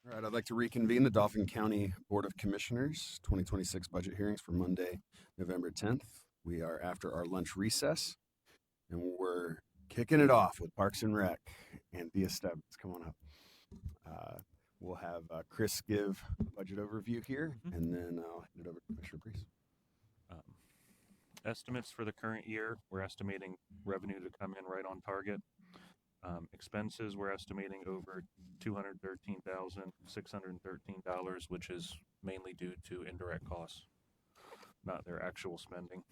All right, I'd like to reconvene the Dauphin County Board of Commissioners 2026 budget hearings for Monday, November 10th. We are after our lunch recess, and we're kicking it off with Parks and Rec. Anthea Stebbins, come on up. We'll have Chris give a budget overview here, and then I'll hand it over to Commissioner Priest. Estimates for the current year, we're estimating revenue to come in right on target. Expenses, we're estimating over $213,613, which is mainly due to indirect costs, not their actual spending.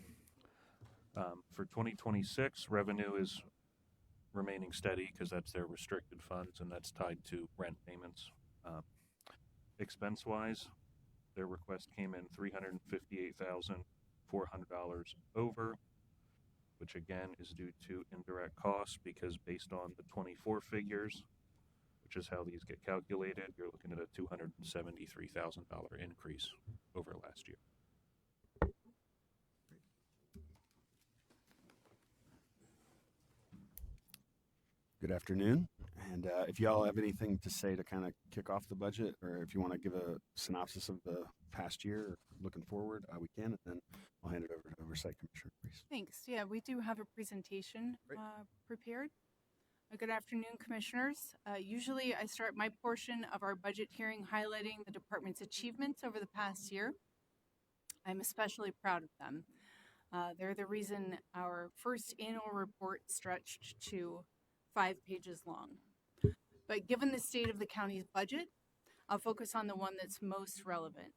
For 2026, revenue is remaining steady because that's their restricted funds and that's tied to rent payments. Expense-wise, their request came in $358,400 over, which again is due to indirect costs because based on the 24 figures, which is how these get calculated, you're looking at a $273,000 increase over last year. Good afternoon. And if y'all have anything to say to kind of kick off the budget, or if you want to give a synopsis of the past year or looking forward, we can, and then I'll hand it over to Oversight Commissioner Priest. Thanks. Yeah, we do have a presentation prepared. Good afternoon, Commissioners. Usually I start my portion of our budget hearing highlighting the department's achievements over the past year. I'm especially proud of them. They're the reason our first annual report stretched to 5 pages long. But given the state of the county's budget, I'll focus on the one that's most relevant.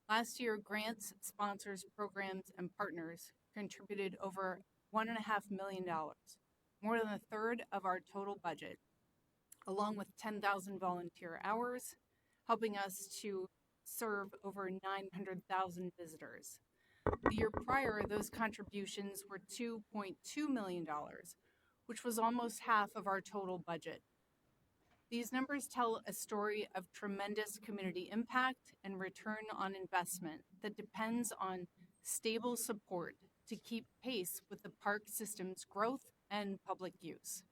Last year, grants, sponsors, programs, and partners contributed over $1.5 million, more than a third of our total budget, along with 10,000 volunteer hours, helping us to serve over 900,000 visitors. The year prior, those contributions were $2.2 million, which was almost half of our total budget. These numbers tell a story of tremendous community impact and return on investment that depends on stable support to keep pace with the park system's growth and public use.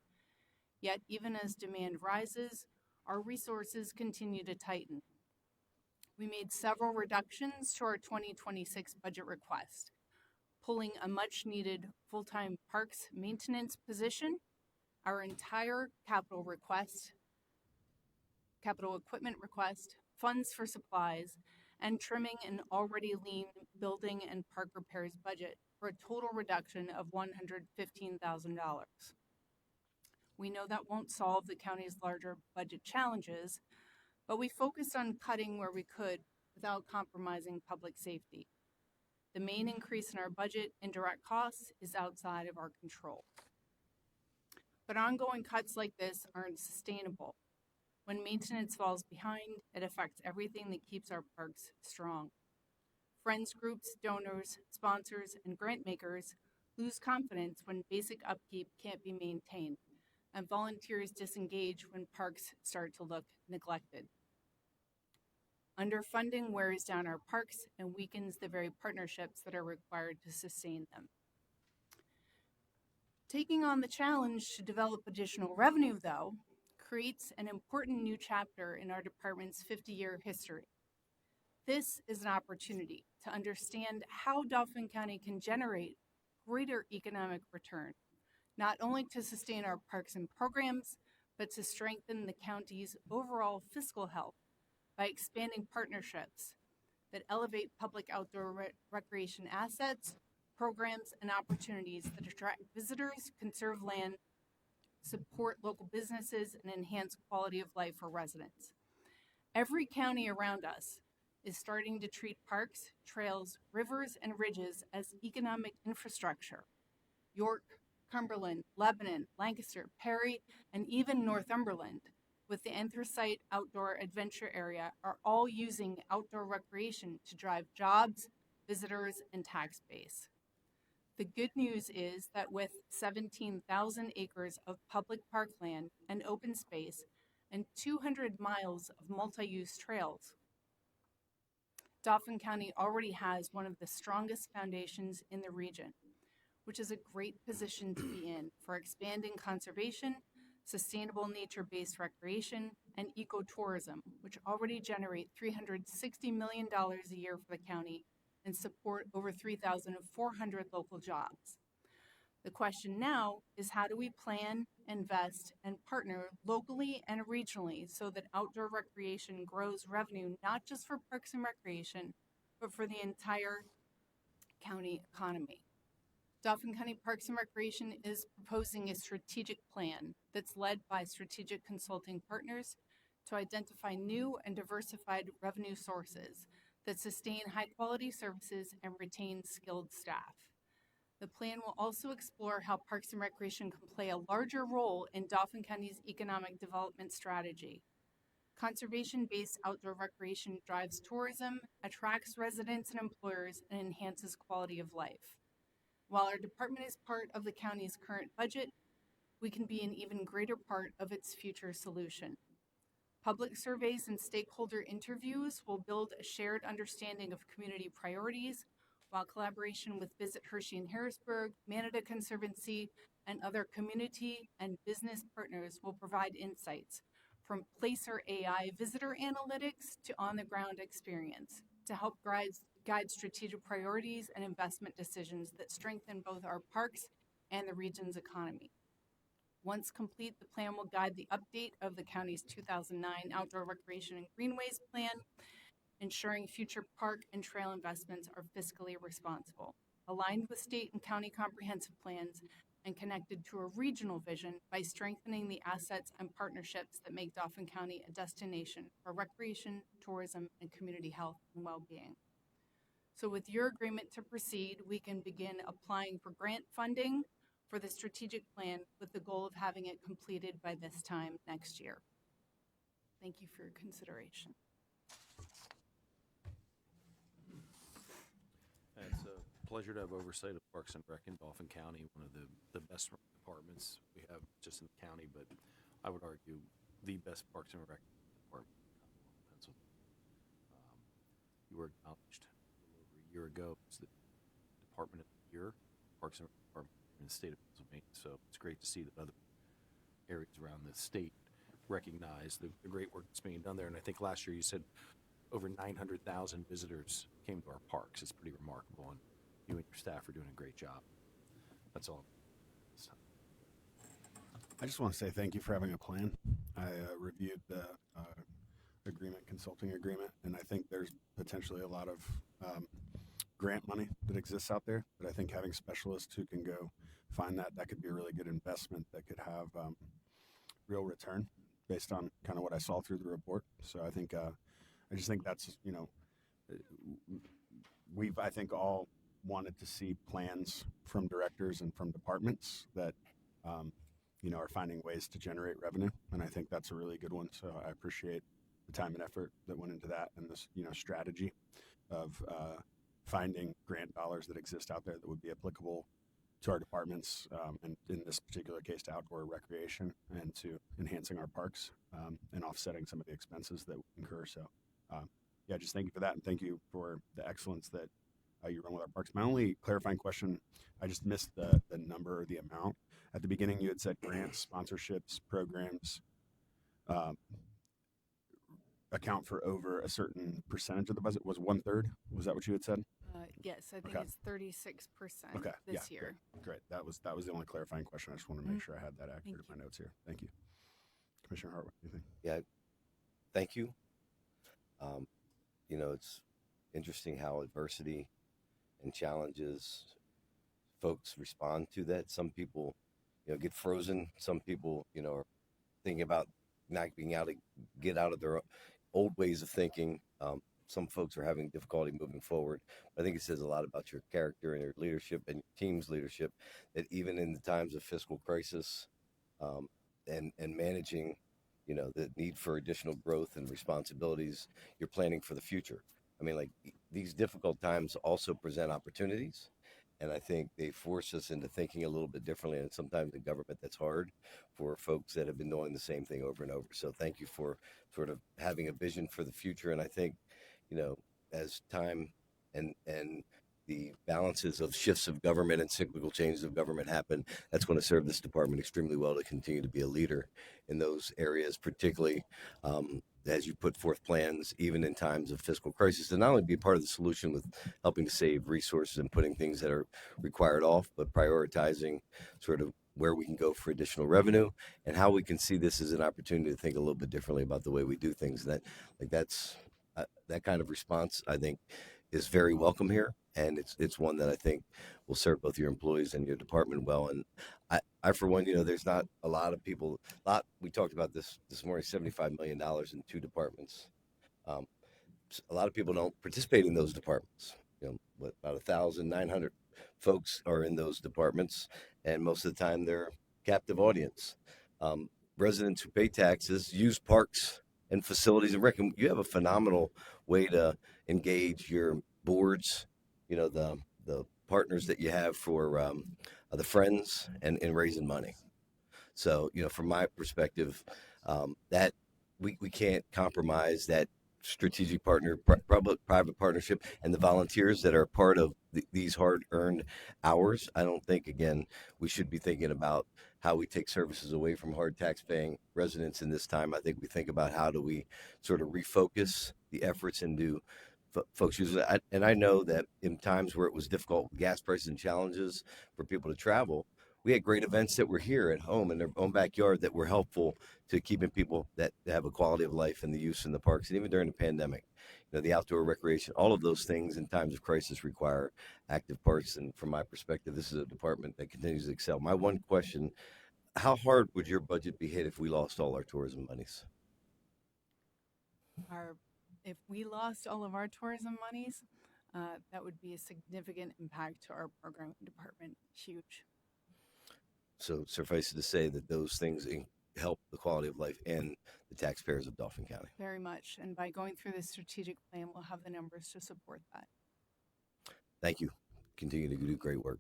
Yet, even as demand rises, our resources continue to tighten. We made several reductions to our 2026 budget request, pulling a much-needed full-time parks maintenance position, our entire capital equipment request, funds for supplies, and trimming an already lean building and park repairs budget for a total reduction of $115,000. We know that won't solve the county's larger budget challenges, but we focused on cutting where we could without compromising public safety. The main increase in our budget and direct costs is outside of our control. But ongoing cuts like this aren't sustainable. When maintenance falls behind, it affects everything that keeps our parks strong. Friends groups, donors, sponsors, and grant makers lose confidence when basic upkeep can't be maintained, and volunteers disengage when parks start to look neglected. Underfunding wears down our parks and weakens the very partnerships that are required to sustain them. Taking on the challenge to develop additional revenue, though, creates an important new chapter in our department's 50-year history. This is an opportunity to understand how Dauphin County can generate greater economic return, not only to sustain our parks and programs, but to strengthen the county's overall fiscal health by expanding partnerships that elevate public outdoor recreation assets, programs, and opportunities that attract visitors, conserve land, support local businesses, and enhance quality of life for residents. Every county around us is starting to treat parks, trails, rivers, and ridges as economic infrastructure. York, Cumberland, Lebanon, Lancaster, Perry, and even Northumberland, with the Anthracite Outdoor Adventure Area, are all using outdoor recreation to drive jobs, visitors, and tax base. The good news is that with 17,000 acres of public parkland and open space and 200 miles of multi-use trails, Dauphin County already has one of the strongest foundations in the region, which is a great position to be in for expanding conservation, sustainable nature-based recreation, and ecotourism, which already generate $360 million a year for the county and support over 3,400 local jobs. The question now is, how do we plan, invest, and partner locally and regionally so that outdoor recreation grows revenue not just for Parks and Recreation, but for the entire county economy? Dauphin County Parks and Recreation is proposing a strategic plan that's led by strategic consulting partners to identify new and diversified revenue sources that sustain high-quality services and retain skilled staff. The plan will also explore how Parks and Recreation can play a larger role in Dauphin County's economic development strategy. Conservation-based outdoor recreation drives tourism, attracts residents and employers, and enhances quality of life. While our department is part of the county's current budget, we can be an even greater part of its future solution. Public surveys and stakeholder interviews will build a shared understanding of community priorities, while collaboration with Visit Hershey and Harrisburg, Manada Conservancy, and other community and business partners will provide insights from Placer AI visitor analytics to on-the-ground experience to help guide strategic priorities and investment decisions that strengthen both our parks and the region's economy. Once complete, the plan will guide the update of the county's 2009 Outdoor Recreation and Greenways Plan, ensuring future park and trail investments are fiscally responsible, aligned with state and county comprehensive plans, and connected to a regional vision by strengthening the assets and partnerships that make Dauphin County a destination for recreation, tourism, and community health and well-being. So with your agreement to proceed, we can begin applying for grant funding for the strategic plan with the goal of having it completed by this time next year. Thank you for your consideration. It's a pleasure to have oversight of Parks and Rec in Dauphin County, one of the best departments we have just in the county, but I would argue the best Parks and Rec department in Pennsylvania. You were acknowledged a little over a year ago as the Department of the Year, Parks and Rec Department in the state of Pennsylvania, so it's great to see that other areas around the state recognize the great work that's being done there. And I think last year you said over 900,000 visitors came to our parks. It's pretty remarkable, and you and your staff are doing a great job. That's all. I just want to say thank you for having a plan. I reviewed the consulting agreement, and I think there's potentially a lot of grant money that exists out there. But I think having specialists who can go find that could be a really good investment that could have real return based on kind of what I saw through the report. So I think I just think that's, we've, I think, all wanted to see plans from directors and from departments that, are finding ways to generate revenue. And I think that's a really good one. So I appreciate the time and effort that went into that and this, strategy of finding grant dollars that exist out there that would be applicable to our departments, and in this particular case to outdoor recreation and to enhancing our parks, and offsetting some of the expenses that we incur. So just thank you for that, and thank you for the excellence that you run with our parks. My only clarifying question, I just missed the number or the amount. At the beginning you had said grants, sponsorships, programs account for over a certain percentage of the budget. Was 1/3? Was that what you had said? Yes, I think Okay. it's 36% Okay. this year. Great. That was the only clarifying question. I just want to make sure I had that accurate in my notes here. Thank you. Commissioner Hart, what do you think? Yeah, thank you. It's interesting how adversity and challenges, folks respond to that. Some people, get frozen. Some people, are thinking about not being able to get out of their old ways of thinking. Some folks are having difficulty moving forward. I think it says a lot about your character and your leadership and your team's leadership, that even in the times of fiscal crisis, and managing, the need for additional growth and responsibilities, you're planning for the future. I mean, like, these difficult times also present opportunities, and I think they force us into thinking a little bit differently. And sometimes in government, that's hard for folks that have been doing the same thing over and over. So thank you for sort of having a vision for the future. And I think, as time and the balances of shifts of government and cyclical changes of government happen, that's going to serve this department extremely well to continue to be a leader in those areas, particularly as you put forth plans, even in times of fiscal crisis, to not only be part of the solution with helping to save resources and putting things that are required off, but prioritizing sort of where we can go for additional revenue and how we can see this as an opportunity to think a little bit differently about the way we do things. That's that kind of response, I think, is very welcome here, and it's one that I think will serve both your employees and your department well. And I for one, there's not a lot of people. We talked about this morning, $75 million in two departments. A lot of people don't participate in those departments. About 1,900 folks are in those departments, and most of the time they're captive audience. Residents who pay taxes use parks and facilities, and Rick, you have a phenomenal way to engage your boards, the partners that you have for the friends and in raising money. So, from my perspective, that we can't compromise that strategic public-private partnership and the volunteers that are part of these hard-earned hours. I don't think, again, we should be thinking about how we take services away from hard tax-paying residents in this time. I think we think about how do we sort of refocus the efforts into folks use it. And I know that in times where it was difficult with gas prices and challenges for people to travel, we had great events that were here at home in their own backyard that were helpful to keeping people that have a quality of life and the use in the parks. And even during the pandemic, the outdoor recreation, all of those things in times of crisis require active parks. And from my perspective, this is a department that continues to excel. My one question, how hard would your budget be hit if we lost all our tourism monies? If we lost all of our tourism monies, that would be a significant impact to our programming department. Huge. So suffice it to say that those things help the quality of life and the taxpayers of Dauphin County. Very much. And by going through this strategic plan, we'll have the numbers to support that. Thank you. Continue to do great work.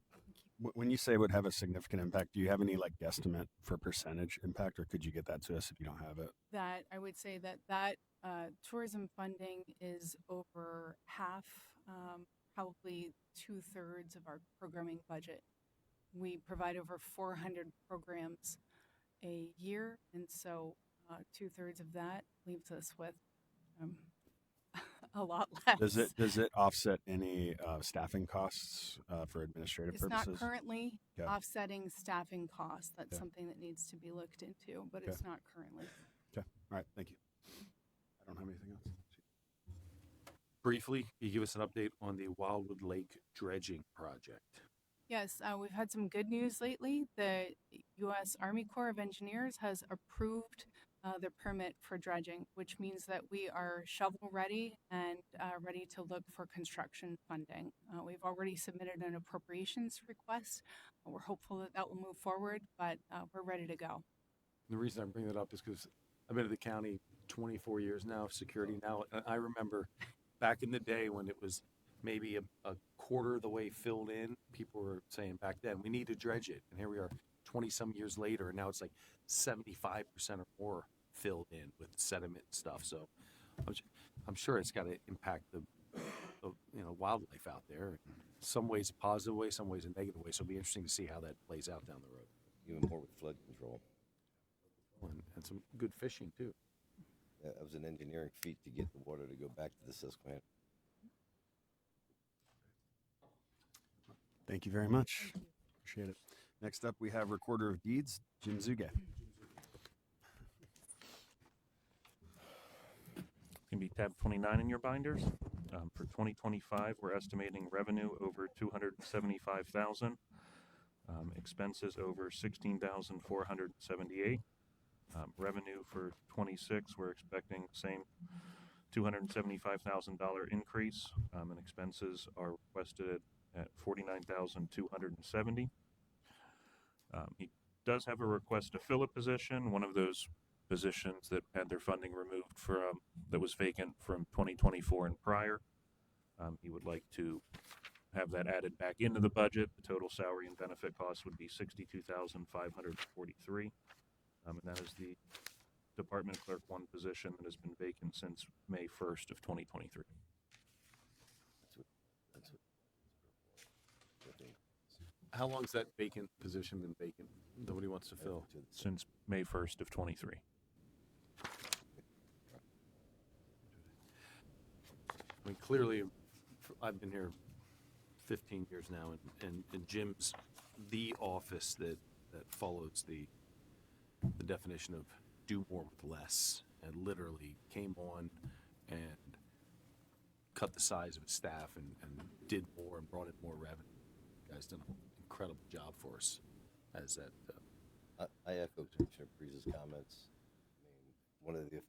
When you say would have a significant impact, do you have any guesstimate for percentage impact, or could you get that to us if you don't have it? That I would say that tourism funding is over half, probably 2/3 of our programming budget. We provide over 400 programs a year, and so 2/3 of that leaves us with a lot less. Does it offset any staffing costs for administrative purposes? It's not currently Okay. offsetting staffing costs. That's Okay. something that needs to be looked into, but Okay. it's not currently. Okay. All right. Thank you. I don't have anything else. Briefly, can you give us an update on the Wildwood Lake dredging project? Yes, we've had some good news lately. The U.S. Army Corps of Engineers has approved the permit for dredging, which means that we are shovel ready and ready to look for construction funding. We've already submitted an appropriations request. We're hopeful that that will move forward, but we're ready to go. The reason I bring that up is because I've been at the county 24 years now of security now. I remember back in the day when it was maybe a quarter of the way filled in, people were saying back then, we need to dredge it. And here we are 20 some years later, and now it's like 75% or more filled in with sediment and stuff. So I'm sure it's got to impact the wildlife out there. In some ways a positive way, some ways a negative way. So it'll be interesting to see how that plays out down the road. Even more with flood control. And some good fishing too. That was an engineering feat to get the water to go back to the Susquehanna. Thank you very much. Appreciate it. Next up, we have Recorder of Deeds, Jim Zuge. Can be tab 29 in your binders. For 2025, we're estimating revenue over 275,000, expenses over 16,478. Revenue for 26, we're expecting the same $275,000 increase, and expenses are requested at 49,270. He does have a request to fill a position, one of those positions that had their funding removed from that was vacant from 2024 and prior. He would like to have that added back into the budget. The total salary and benefit costs would be $62,543, and that is the Department Clerk 1 position that has been vacant since May 1st of 2023. How long's that vacant position been vacant? Nobody wants to fill. Since May 1st of 23. I mean, clearly, I've been here 15 years now, and Jim's the office that follows the definition of do more with less, and literally came on and cut the size of his staff and did more and brought in more revenue. You guys done an incredible job for us as that. I echo Commissioner Breeze's comments. I mean, one of the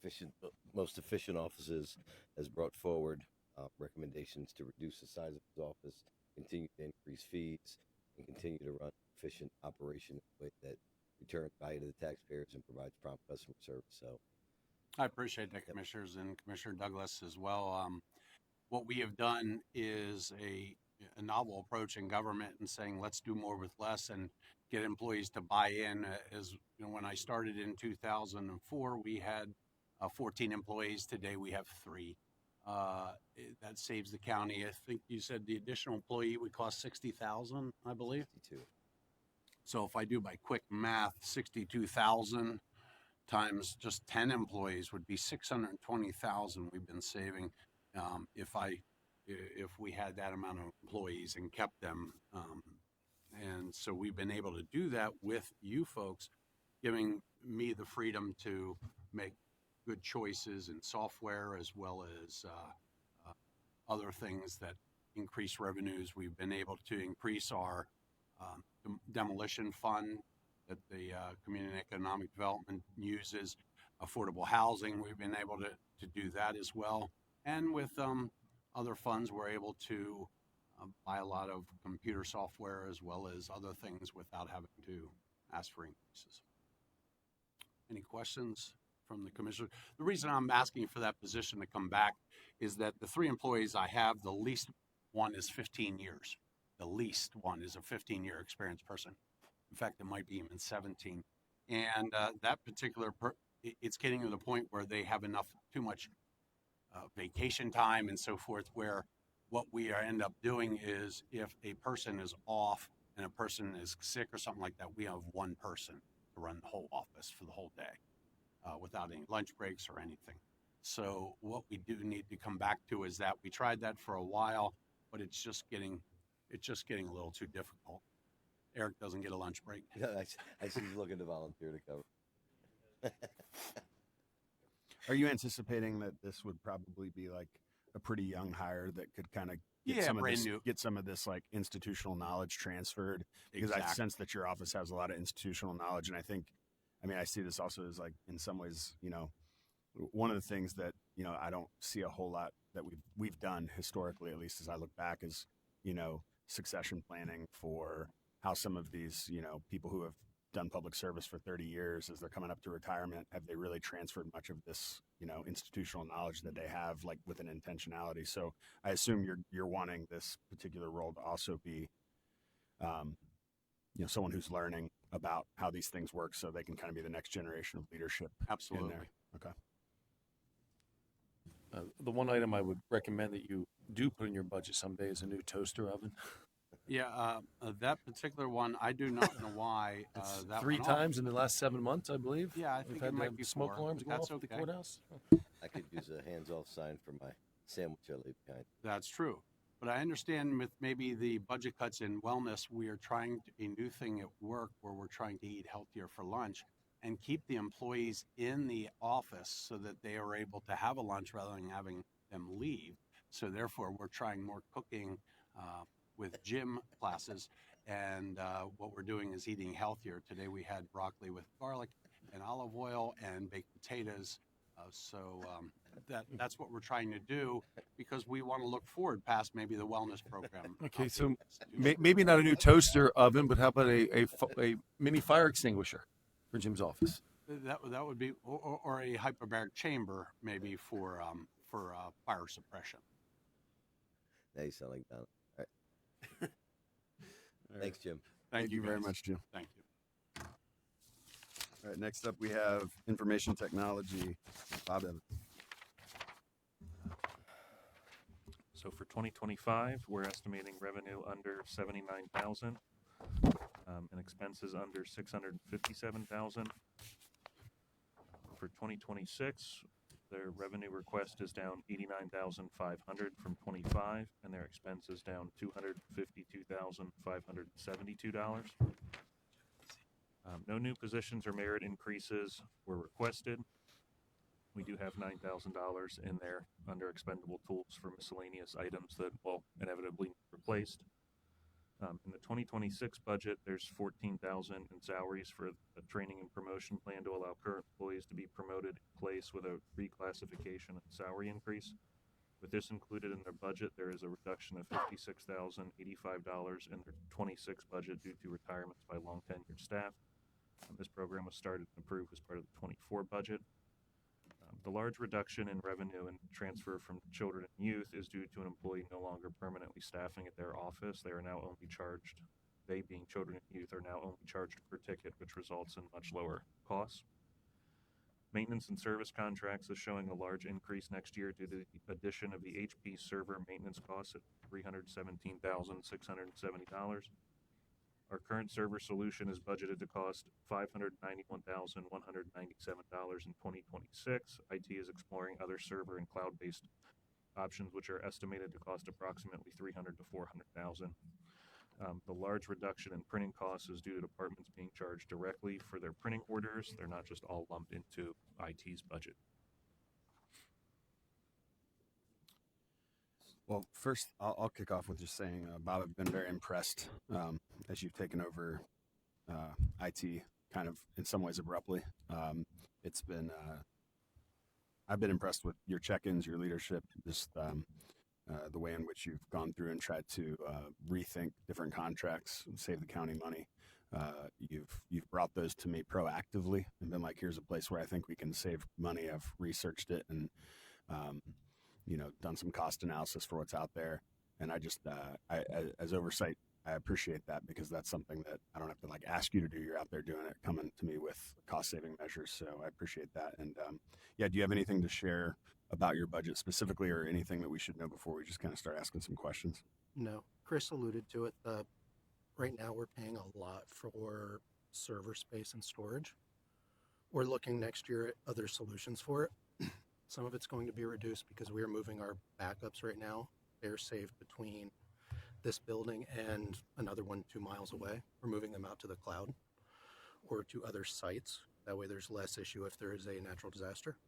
most efficient offices has brought forward recommendations to reduce the size of his office, continue to increase fees, and continue to run efficient operation in a way that returns value to the taxpayers and provides prompt customer service. So I appreciate that, Commissioners, and Commissioner Douglas as well. What we have done is a novel approach in government and saying, let's do more with less and get employees to buy in. As you know, when I started in 2004, we had 14 employees. Today we have 3. That saves the county. I think you said the additional employee would cost $60,000, I believe. 62. So if I do by quick math, 62,000 times just 10 employees would be 620,000 we've been saving if we had that amount of employees and kept them. And so we've been able to do that with you folks, giving me the freedom to make good choices in software as well as other things that increase revenues. We've been able to increase our demolition fund that the Community and Economic Development uses, affordable housing. We've been able to do that as well. And with other funds, we're able to buy a lot of computer software as well as other things without having to ask for increases. Any questions from the commissioner? The reason I'm asking for that position to come back is that the 3 employees I have, the least one is 15 years. The least one is a 15-year experienced person. In fact, it might be even 17. And that particular, it's getting to the point where they have too much vacation time and so forth, where what we end up doing is if a person is off and a person is sick or something like that, we have one person to run the whole office for the whole day without any lunch breaks or anything. So what we do need to come back to is that we tried that for a while, but it's just getting a little too difficult. Eric doesn't get a lunch break. Yeah, I see he's looking to volunteer to cover. Are you anticipating that this would probably be like a pretty young hire that could kind of get some of this like institutional knowledge transferred? Because I sense that your office has a lot of institutional knowledge, and I see this also as like in some ways, one of the things that I don't see a whole lot that we've done historically, at least as I look back, is succession planning for how some of these people who have done public service for 30 years, as they're coming up to retirement, have they really transferred much of this institutional knowledge that they have, like with an intentionality? So I assume you're wanting this particular role to also be someone who's learning about how these things work, so they can kind of be the next generation of leadership. Absolutely. In there. Okay. The one item I would recommend that you do put in your budget someday is a new toaster oven. Yeah, that particular one, I do not know why. That 3 went times in the last 7 months, I believe. Yeah, I think We've it had might be smoke 4, alarms but go that's off at the okay. courthouse. I could use a hands-off sign for my sandwich I leave behind. That's true. But I understand with maybe the budget cuts in wellness, we are trying a new thing at work where we're trying to eat healthier for lunch and keep the employees in the office so that they are able to have a lunch rather than having them leave. So therefore, we're trying more cooking with gym classes. And what we're doing is eating healthier. Today we had broccoli with garlic and olive oil and baked potatoes. That's what we're trying to do, because we want to look forward past maybe the wellness program. Okay, so maybe not a new toaster oven, but how about a mini fire extinguisher for Jim's office? That would be, or a hyperbaric chamber maybe for fire suppression. Now you sound like Don. All right. Thanks, Jim. Thank you very guys. much, Jim. Thank you. All right, next up we have information technology. Bob Evans. So for 2025, we're estimating revenue under 79,000. and expenses under 657,000. For 2026, their revenue request is down 89,500 from 25, and their expense is down $252,572. No new positions or merit increases were requested. We do have $9,000 in there under expendable tools for miscellaneous items that will inevitably be replaced. In the 2026 budget, there's $14,000 in salaries for a training and promotion plan to allow current employees to be promoted in place with a reclassification and salary increase. With this included in their budget, there is a reduction of $56,085 in their 26 budget due to retirements by long tenured staff. This program was started and approved as part of the 24 budget. The large reduction in revenue and transfer from children and youth is due to an employee no longer permanently staffing at their office. They being children and youth, are now only charged per ticket, which results in much lower costs. Maintenance and service contracts is showing a large increase next year due to the addition of the HP server maintenance costs at $317,670. Our current server solution is budgeted to cost $591,197 in 2026. IT is exploring other server and cloud-based options, which are estimated to cost approximately $300,000 to $400,000. The large reduction in printing costs is due to departments being charged directly for their printing orders. They're not just all lumped into IT's budget. Well, first, I'll kick off with just saying, Bob, I've been very impressed as you've taken over IT kind of in some ways abruptly. It's been, I've been impressed with your check-ins, your leadership, just the way in which you've gone through and tried to rethink different contracts and save the county money. You've brought those to me proactively and been like, here's a place where I think we can save money. I've researched it and done some cost analysis for what's out there. And I just, as oversight, I appreciate that because that's something that I don't have to ask you to do. You're out there doing it, coming to me with cost saving measures. So I appreciate that. And do you have anything to share about your budget specifically or anything that we should know before we just kind of start asking some questions? No, Chris alluded to it. Right now we're paying a lot for server space and storage. We're looking next year at other solutions for it. Some of it's going to be reduced because we are moving our backups right now. They're saved between this building and another one 2 miles away. We're moving them out to the cloud or to other sites. That way there's less issue if there is a natural disaster.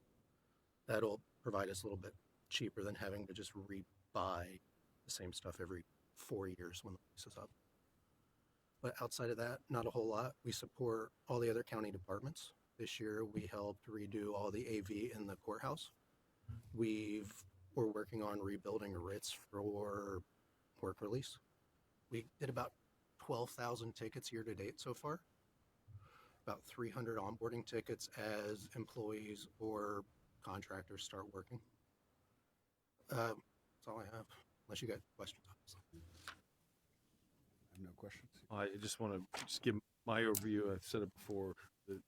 That'll provide us a little bit cheaper than having to just rebuy the same stuff every 4 years when the lease is up. But outside of that, not a whole lot. We support all the other county departments. This year, we helped redo all the AV in the courthouse. We're working on rebuilding a Ritz for work release. We did about 12,000 tickets year to date so far. About 300 onboarding tickets as employees or contractors start working. That's all I have, unless you got questions. I have no questions. I just want to give my overview. I've said it before.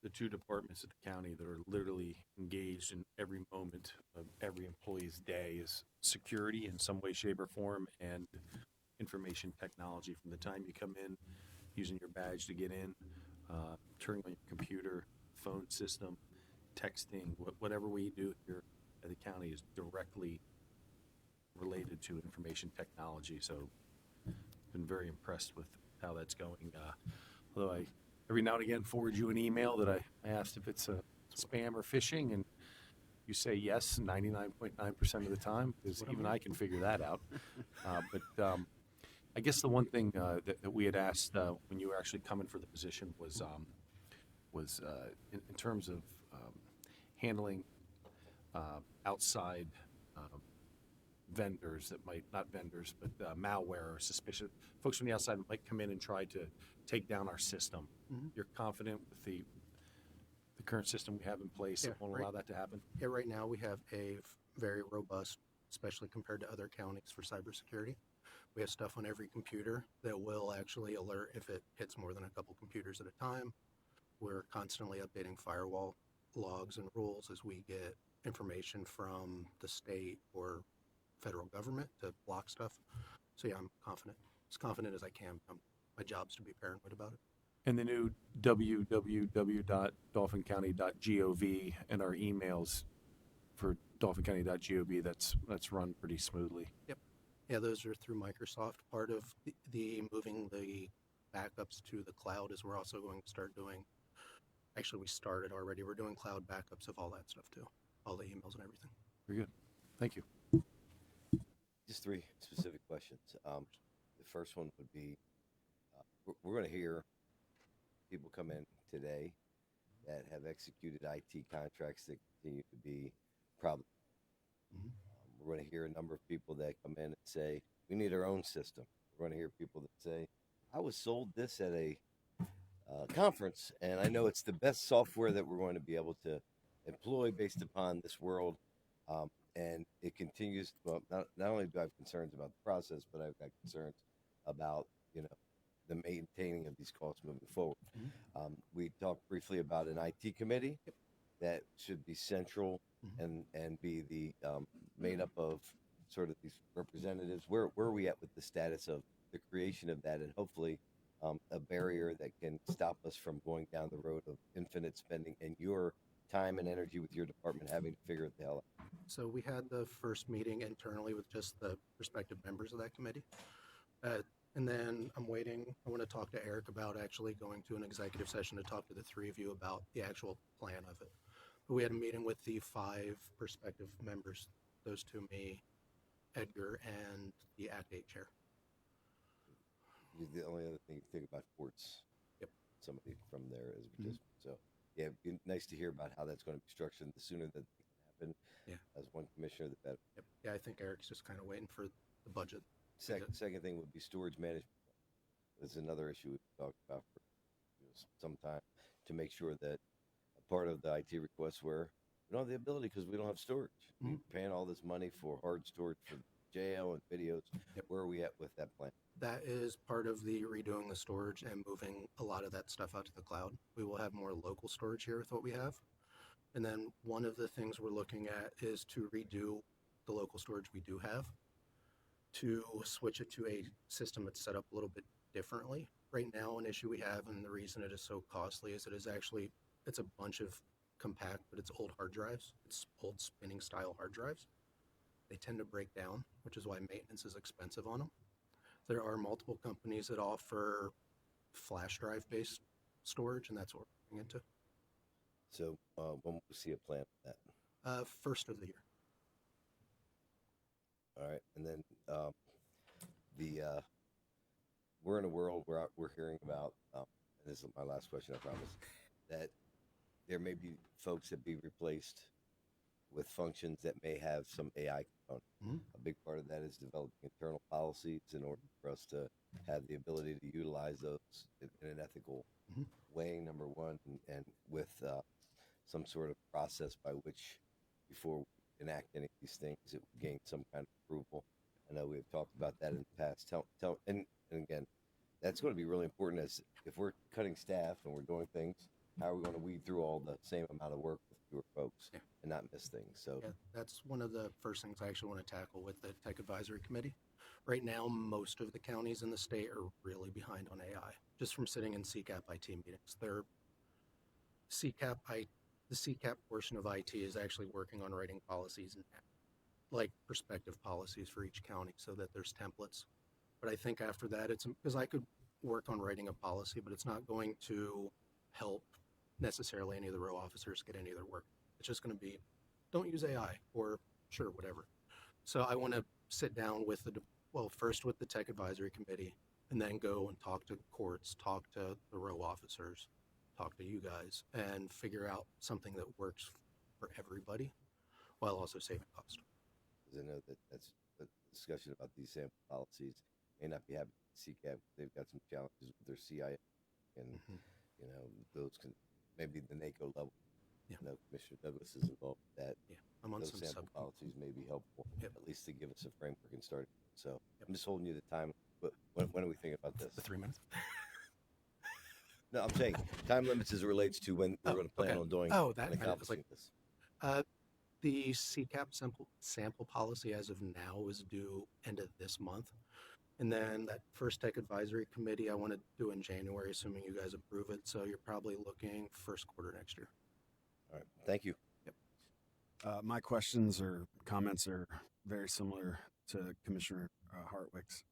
The two departments at the county that are literally engaged in every moment of every employee's day is security in some way, shape, or form, and information technology. From the time you come in, using your badge to get in, turning on your computer, phone system, texting, whatever we do here at the county is directly related to information technology. So I've been very impressed with how that's going. Although I every now and again forward you an email that I asked if it's a spam or phishing, and you say yes 99.9% of the time, because even I can figure that out. But I guess the one thing that we had asked when you were actually coming for the position was in terms of handling outside vendors that might, not vendors, but malware or suspicious folks from the outside might come in and try to take down our system. Mm-hmm. You're confident with the current system we have in place that won't allow that to happen? Yeah, right now we have a very robust, especially compared to other counties, for cybersecurity. We have stuff on every computer that will actually alert if it hits more than a couple computers at a time. We're constantly updating firewall logs and rules as we get information from the state or federal government to block stuff. So yeah, I'm confident. As confident as I can. my job's to be paranoid about it. And the new www.dauphincounty.gov and our emails for dauphincounty.gov, that's run pretty smoothly. Yeah, those are through Microsoft. Part of the moving the backups to the cloud is we're also going to start doing, actually we started already, we're doing cloud backups of all that stuff too, all the emails and everything. Very good. Thank you. Just three specific questions. The first one would be, we're going to hear people come in today that have executed IT contracts that continue to be problem. We're going to hear a number of people that come in and say, we need our own system. We're going to hear people that say, I was sold this at a conference, and I know it's the best software that we're going to be able to employ based upon this world. And it continues. Well, not only do I have concerns about the process, but I've got concerns about, the maintaining of these costs moving forward. We talked briefly about an IT committee that should be central and be the made up of sort of these representatives. Where are we at with the status of the creation of that, and hopefully a barrier that can stop us from going down the road of infinite spending and your time and energy with your department having to figure it the hell out. So we had the first meeting internally with just the respective members of that committee. And then I want to talk to Eric about actually going to an executive session to talk to the three of you about the actual plan of it. But we had a meeting with the 5 prospective members, those two, me, Edgar, and the Act 8 chair. The only other thing you think about courts. Yep. Somebody from there as we just so yeah, it'd be nice to hear about how that's going to be structured. The sooner that can happen, as one commissioner, the better. Yep. Yeah, I think Eric's just kind of waiting for the budget. Second thing would be storage management. This is another issue we've talked about for some time, to make sure that a part of the IT requests where we don't have the ability because we don't have storage. We're paying all this money for hard storage for jail and videos. Yep. Where are we at with that plan? That is part of the redoing the storage and moving a lot of that stuff out to the cloud. We will have more local storage here with what we have. And then one of the things we're looking at is to redo the local storage we do have, to switch it to a system that's set up a little bit differently. Right now, an issue we have, and the reason it is so costly, is it's a bunch of compact, but it's old hard drives. It's old spinning style hard drives. They tend to break down, which is why maintenance is expensive on them. There are multiple companies that offer flash drive based storage, and that's what we're looking into. So when will we see a plan for that? First of the year. All right, and then we're in a world where we're hearing about, and this is my last question, I promise, that there may be folks that be replaced with functions that may have some AI component. A big part of that is developing internal policies in order for us to have the ability to utilize those in an ethical way, number one, and with some sort of process by which, before we enact any of these things, it would gain some kind of approval. I know we've talked about that in the past. And again, that's going to be really important, as if we're cutting staff and we're doing things, how are we going to weed through all the same amount of work with fewer folks and not miss things? So that's one of the first things I actually want to tackle with the Tech Advisory Committee. Right now, most of the counties in the state are really behind on AI, just from sitting in CCAP IT meetings. The CCAP portion of IT is actually working on writing policies and like prospective policies for each county so that there's templates. But I think after that, it's because I could work on writing a policy, but it's not going to help necessarily any of the row officers get any of their work. It's just going to be, don't use AI, or sure, whatever. So I want to sit down with first with the Tech Advisory Committee, and then go and talk to courts, talk to the row officers, talk to you guys, and figure out something that works for everybody while also saving cost. Because I know that's a discussion about these sample policies may not be happening at CCAP. They've got some challenges with their CIA, and those can maybe the NACO level. Yeah. Commissioner Douglas is involved with that. Yeah, I'm on those some sample policies may be helpful, Yep. at least to give us a framework and start. So I'm just holding you to time. But when are we thinking about this? The 3 minutes. No, I'm saying time limits as it relates to when we're going to plan on doing that and kind of was accomplishing like this. the CCAP sample policy as of now is due end of this month. And then that first tech advisory committee, I want to do in January, assuming you guys approve it. So you're probably looking first quarter next year. All right. Thank you. My questions or comments are very similar to Commissioner Hartwick's.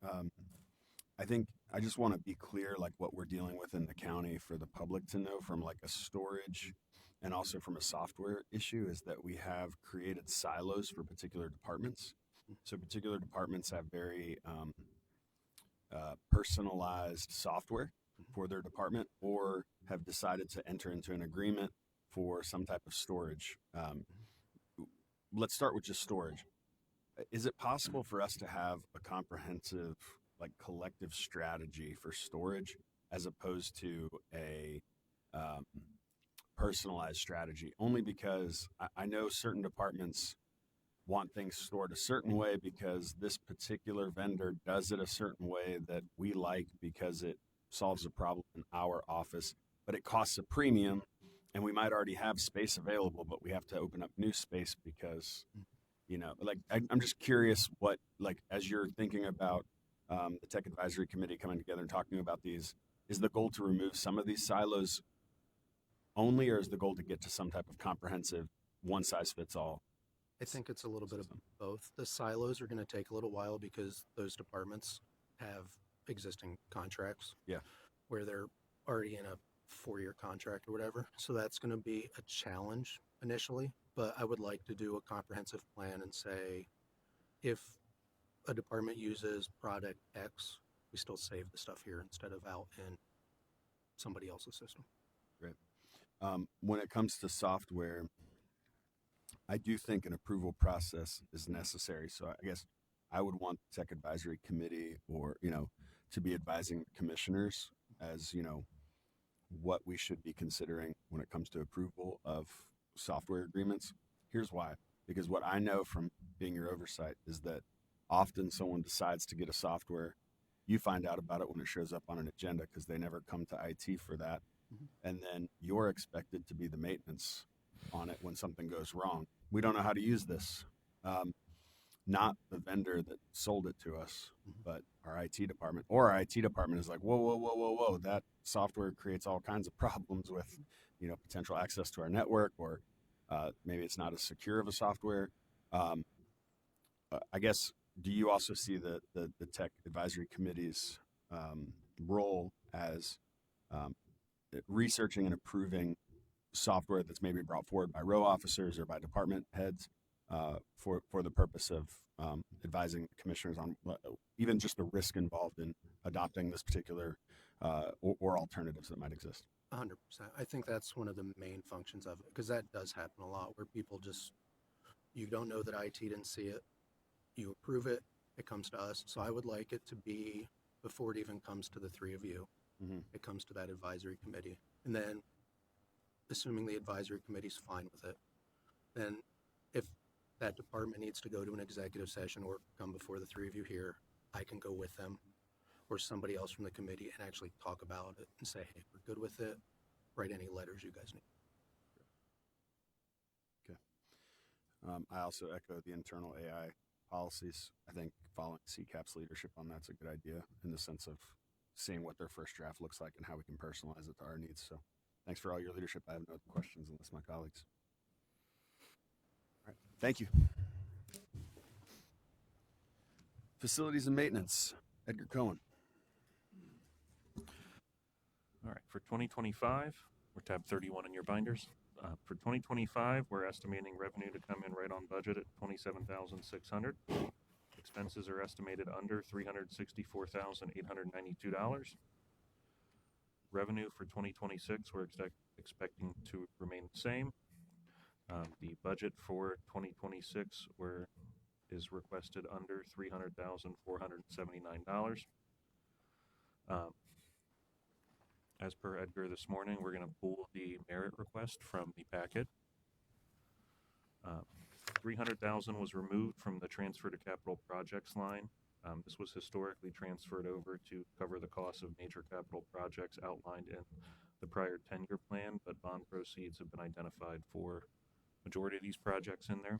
I think I just want to be clear, like what we're dealing with in the county for the public to know from like a storage and also from a software issue is that we have created silos for particular departments. So particular departments have very personalized software for their department or have decided to enter into an agreement for some type of storage. Let's start with just storage. Is it possible for us to have a comprehensive, like collective strategy for storage as opposed to a personalized strategy? Only because I know certain departments want things stored a certain way because this particular vendor does it a certain way that we like because it solves a problem in our office, but it costs a premium and we might already have space available, but we have to open up new space because, you know, like I'm just curious what, like, as you're thinking about the tech advisory committee coming together and talking about these, is the goal to remove some of these silos only, or is the goal to get to some type of comprehensive one size fits all? I think it's a little bit of both. The silos are going to take a little while because those departments have existing contracts. Yeah. Where they're already in a 4-year contract or whatever. So that's going to be a challenge initially, but I would like to do a comprehensive plan and say, if a department uses product X, we still save the stuff here instead of out in somebody else's system. Great. When it comes to software, I do think an approval process is necessary. So I guess I would want the tech advisory committee or, you know, to be advising commissioners as, you know, what we should be considering when it comes to approval of software agreements. Here's why. Because what I know from being your oversight is that often someone decides to get a software, you find out about it when it shows up on an agenda because they never come to IT for that. And then you're expected to be the maintenance on it when something goes wrong. We don't know how to use this. Not the vendor that sold it to us, but our IT department. Or our IT department is like, whoa. That software creates all kinds of problems with, you know, potential access to our network, or maybe it's not as secure of a software. I guess, do you also see the tech advisory committee's role as researching and approving software that's maybe brought forward by row officers or by department heads for the purpose of advising commissioners on even just the risk involved in adopting this particular or alternatives that might exist? 100%. I think that's one of the main functions of it, because that does happen a lot where people just, you don't know that IT didn't see it, you approve it, it comes to us. So I would like it to be, before it even comes to the three of you, it comes to that advisory committee. And then, assuming the advisory committee's fine with it, then if that department needs to go to an executive session or come before the three of you here, I can go with them or somebody else from the committee and actually talk about it and say, hey, we're good with it. Write any letters you guys need. Okay. I also echo the internal AI policies. I think following CCAP's leadership on that's a good idea in the sense of seeing what their first draft looks like and how we can personalize it to our needs. So thanks for all your leadership. I have no other questions unless my colleagues. All right. Thank you. Facilities and maintenance, Edgar Cohen. All right, for 2025, we're tab 31 in your binders. For 2025, we're estimating revenue to come in right on budget at $27,600. Expenses are estimated under $364,892. Revenue for 2026, we're expecting to remain the same. The budget for 2026 is requested under $300,479. As per Edgar this morning, we're going to pull the merit request from the packet. $300,000 was removed from the transfer to capital projects line. This was historically transferred over to cover the cost of major capital projects outlined in the prior 10-year plan, but bond proceeds have been identified for majority of these projects in there.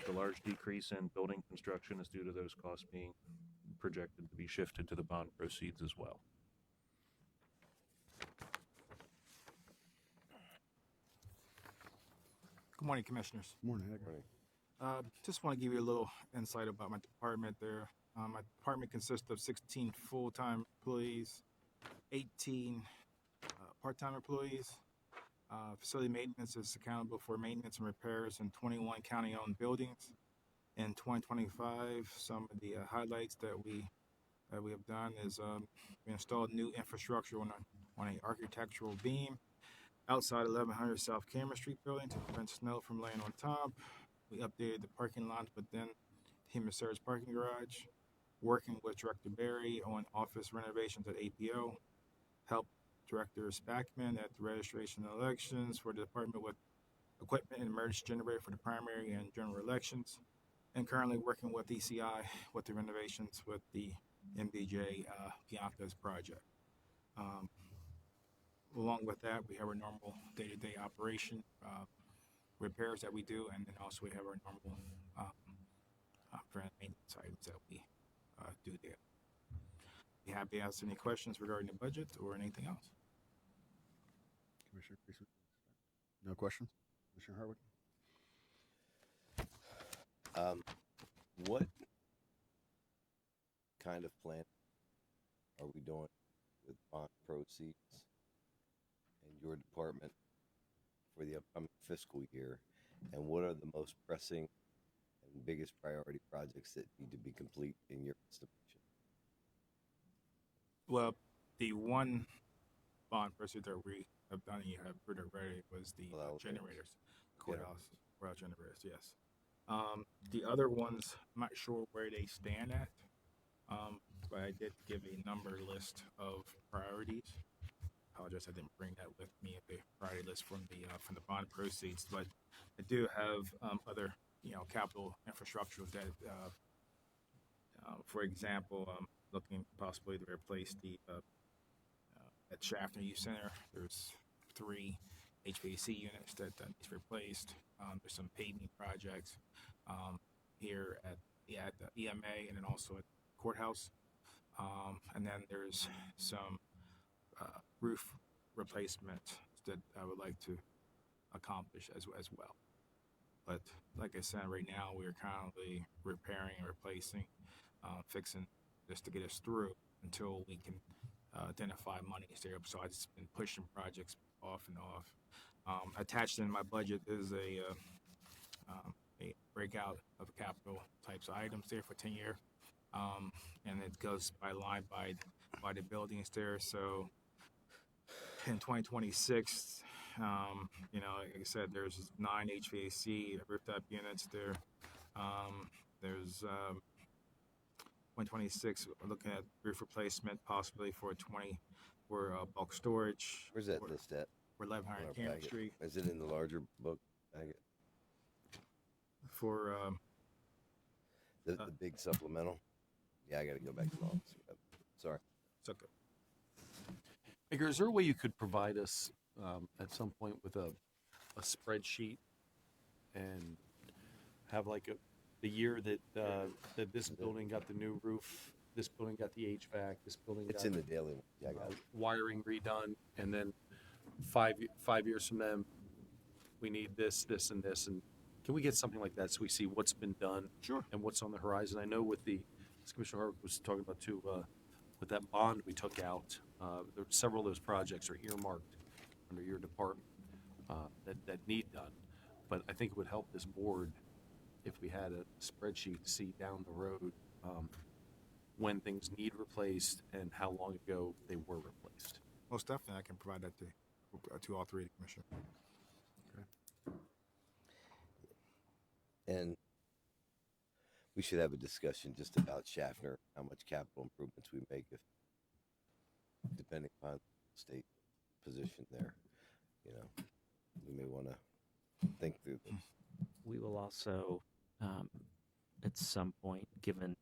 The large decrease in building construction is due to those costs being projected to be shifted to the bond proceeds as well. Good morning, Commissioners. Morning, Edgar. Morning. Just want to give you a little insight about my department there. My department consists of 16 full-time employees, 18 part-time employees. Facility maintenance is accountable for maintenance and repairs in 21 county-owned buildings. In 2025, some of the highlights that we have done is we installed new infrastructure on an architectural beam outside 1100 South Cameron Street building to prevent snow from laying on top. We updated the parking lots within Human Service parking garage, working with Director Barry on office renovations at APO, helped Director Spackman at the registration and elections for the department with equipment and emergency generator for the primary and general elections, and currently working with ECI with the renovations with the MBJ Bianca's project. Along with that, we have our normal day-to-day operation repairs that we do, and then also we have our normal preventive maintenance items that we do there. Be happy to answer any questions regarding the budget or anything else. Commissioner Priestley? No questions? Commissioner Harwood? What kind of plan are we doing with bond proceeds in your department for the upcoming fiscal year? And what are the most pressing and biggest priority projects that need to be complete in your estimation? Well, the one bond pursuit that we have done, and you have heard already, was the Well, generators, yeah. courthouse generators, yes. The other ones, I'm not sure where they stand at, but I did give a number list of priorities. Apologize, I didn't bring that with me at the priority list from the bond proceeds, but I do have other capital infrastructures that, for example, looking possibly to replace the at Schaffner Youth Center. There's 3 HVAC units that needs replaced. There's some paving projects here at the EMA and then also at courthouse. And then there's some roof replacement that I would like to accomplish as well. But like I said, right now we're currently repairing and replacing, fixing this to get us through until we can identify monies there. So I've just been pushing projects off and off. Attached in my budget is a breakout of capital types of items there for 10-year, and it goes by line by the buildings there. So in 2026, like I said, there's 9 HVAC rooftop units there. There's 2026, we're looking at roof replacement possibly for bulk storage. Where's that list at? For 1100 In our Cameron packet? Street. Is it in the larger book packet? For The big supplemental? Yeah, I got to go back to the office. Sorry. it's okay. Edgar, is there a way you could provide us at some point with a spreadsheet and have like the year that this building got the new roof, this building got the HVAC, this building It's got in the daily one. Yeah, I got it. wiring redone, and then 5 years from then, we need this, and this, and can we get something like that so we see what's been done? Sure. And what's on the horizon? I know with as Commissioner Harvick was talking about too, with that bond we took out, several of those projects are earmarked under your department that need done. But I think it would help this board if we had a spreadsheet to see down the road when things need replaced and how long ago they were replaced. Most definitely, I can provide that to all 3 of the commissioners. And we should have a discussion just about Schaffner, how much capital improvements we make if, depending upon state position there, we may want to think through this. We will also, at some point, given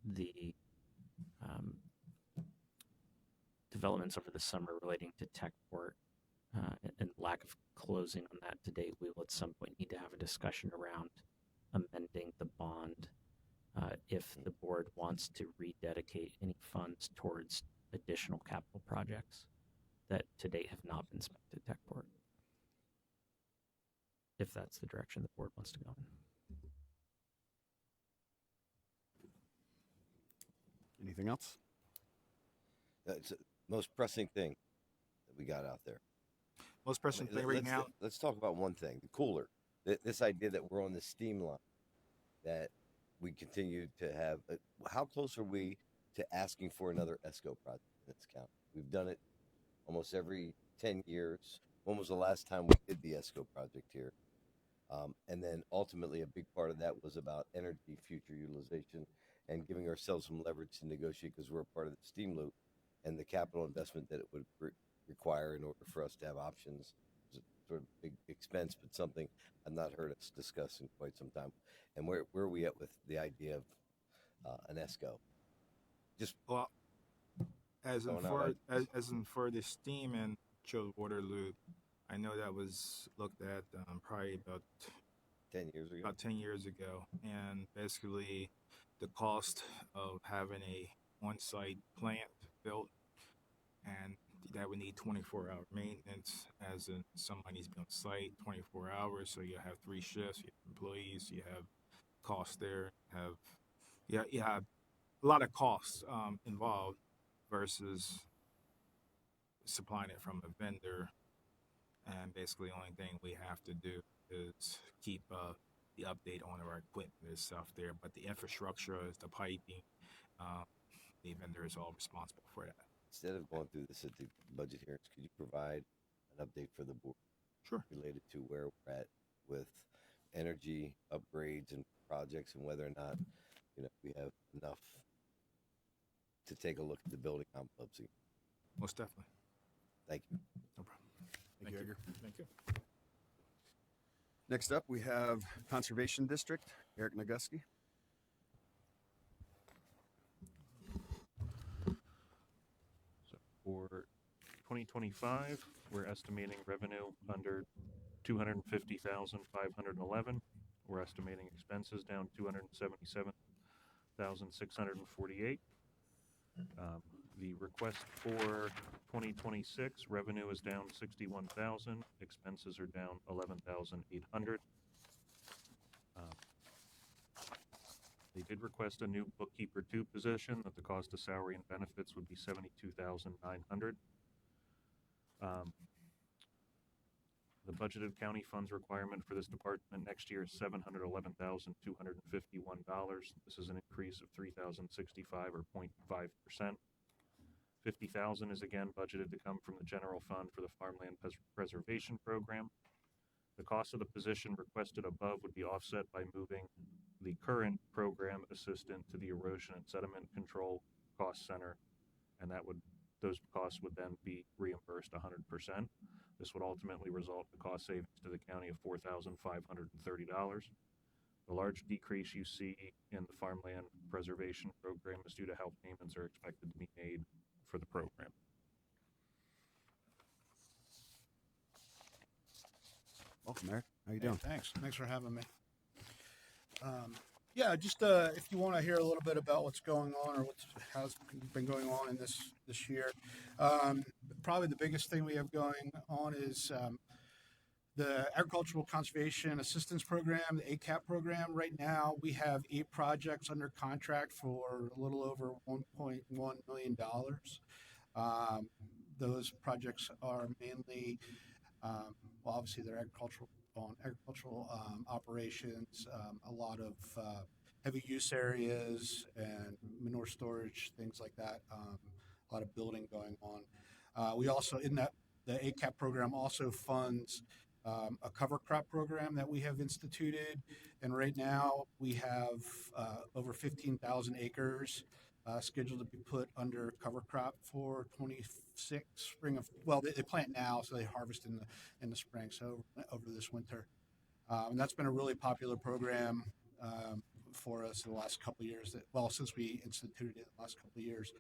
the developments over the summer relating to Techport and lack of closing on that to date, we will at some point need to have a discussion around amending the bond if the board wants to rededicate any funds towards additional capital projects that to date have not been spent at Techport. If that's the direction the board wants to go in. Anything else? That's the most pressing thing that we got out there. Most pressing thing right now. Let's talk about one thing: the cooler. This idea that we're on the steam line, that we continue to have. How close are we to asking for another ESCO project in this county? We've done it almost every 10 years. When was the last time we did the ESCO project here? And then ultimately, a big part of that was about energy future utilization and giving ourselves some leverage to negotiate, because we're a part of the steam loop, and the capital investment that it would require in order for us to have options is a sort of big expense, but something I've not heard us discuss in quite some time. And where are we at with the idea of an ESCO? Just Well, as in going out for like as in for the steam and chilled water loop, I know that was looked at probably about 10 years ago. 10 years ago, and basically the cost of having a on-site plant built, and that would need 24-hour maintenance, as in somebody needs to be on site 24 hours, so you have 3 shifts, you have employees, you have costs there, you have a lot of costs involved versus supplying it from a vendor. And basically the only thing we have to do is keep the update on our equipment and stuff there, but the infrastructure is the piping. The vendor is all responsible for that. Instead of going through this at the budget hearings, could you provide an update for the board? Sure. Related to where we're at with energy upgrades and projects, and whether or not we have enough to take a look at the building envelopes again. Most definitely. Thank you. No problem. Thank you, Edgar. Thank you. Next up, we have Conservation District, Eric Nagusky. So for 2025, we're estimating revenue under 250,511. We're estimating expenses down 277,648. The request for 2026 revenue is down 61,000. Expenses are down 11,800. They did request a new bookkeeper 2 position, that the cost of salary and benefits would be 72,900. The budgeted county funds requirement for this department next year is $711,251. This is an increase of $3,065 or 0.5%. $50,000 is again budgeted to come from the general fund for the farmland preservation program. The cost of the position requested above would be offset by moving the current program assistant to the erosion and sediment control cost center, and those costs would then be reimbursed 100%. This would ultimately result in cost savings to the county of $4,530. The large decrease you see in the farmland preservation program is due to how payments are expected to be made for the program. Welcome, Eric. How you doing? Thanks for having me. Yeah, just if you want to hear a little bit about what's going on or how's been going on in this year, probably the biggest thing we have going on is the Agricultural Conservation Assistance Program, the ACAP program. Right now, we have 8 projects under contract for a little over $1.1 million. Those projects are mainly, obviously, they're agricultural operations, a lot of heavy use areas and manure storage, things like that. A lot of building going on. We also, the ACAP program also funds a cover crop program that we have instituted, and right now we have over 15,000 acres scheduled to be put under cover crop for 26 spring of. Well, they plant now, so they harvest in the spring. So over this winter, and that's been a really popular program for us in the last couple of years. Since we instituted it in the last couple of years,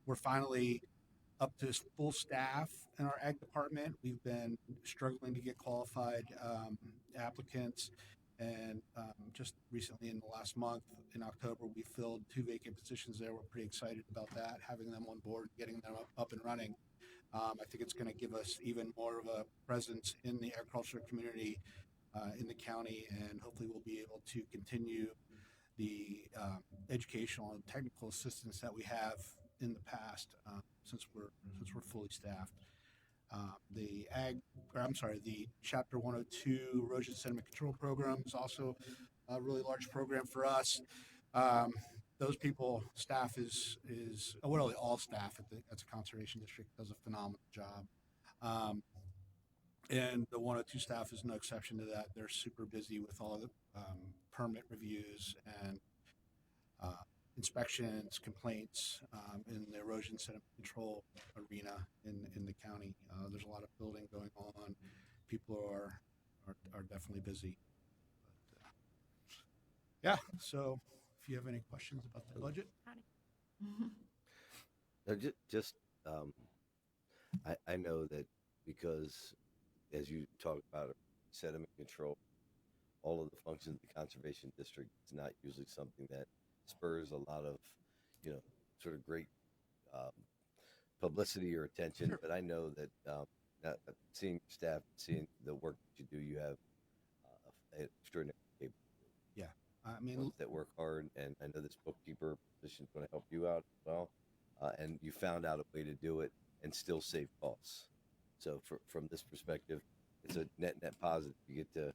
we're finally up to full staff in our ag department. We've been struggling to get qualified applicants, And just recently in the last month, in October, we filled 2 vacant positions there. We're pretty excited about that, having them on board, getting them up and running. I think it's going to give us even more of a presence in the agricultural community in the county, and hopefully we'll be able to continue the educational and technical assistance that we have in the past since we're fully staffed. The Chapter 102 erosion sediment control program is also a really large program for us. Those people, staff really all staff at the conservation district does a phenomenal job. And the 102 staff is no exception to that. They're super busy with all the permit reviews and inspections, complaints in the erosion sediment control arena in the county. There's a lot of building going on. People are definitely busy. But, yeah. So if you have any questions about the budget, No, just I know that because as you talk about sediment control, all of the functions of the conservation district is not usually something that spurs a lot of, sort of great publicity or attention. Sure. But I know that seeing your staff, seeing the work that you do, you have an extraordinary capability. yeah. I mean, Ones that work hard, and I know this bookkeeper position is going to help you out as well. And you found out a way to do it and still save costs. So from this perspective, it's a net positive. You get to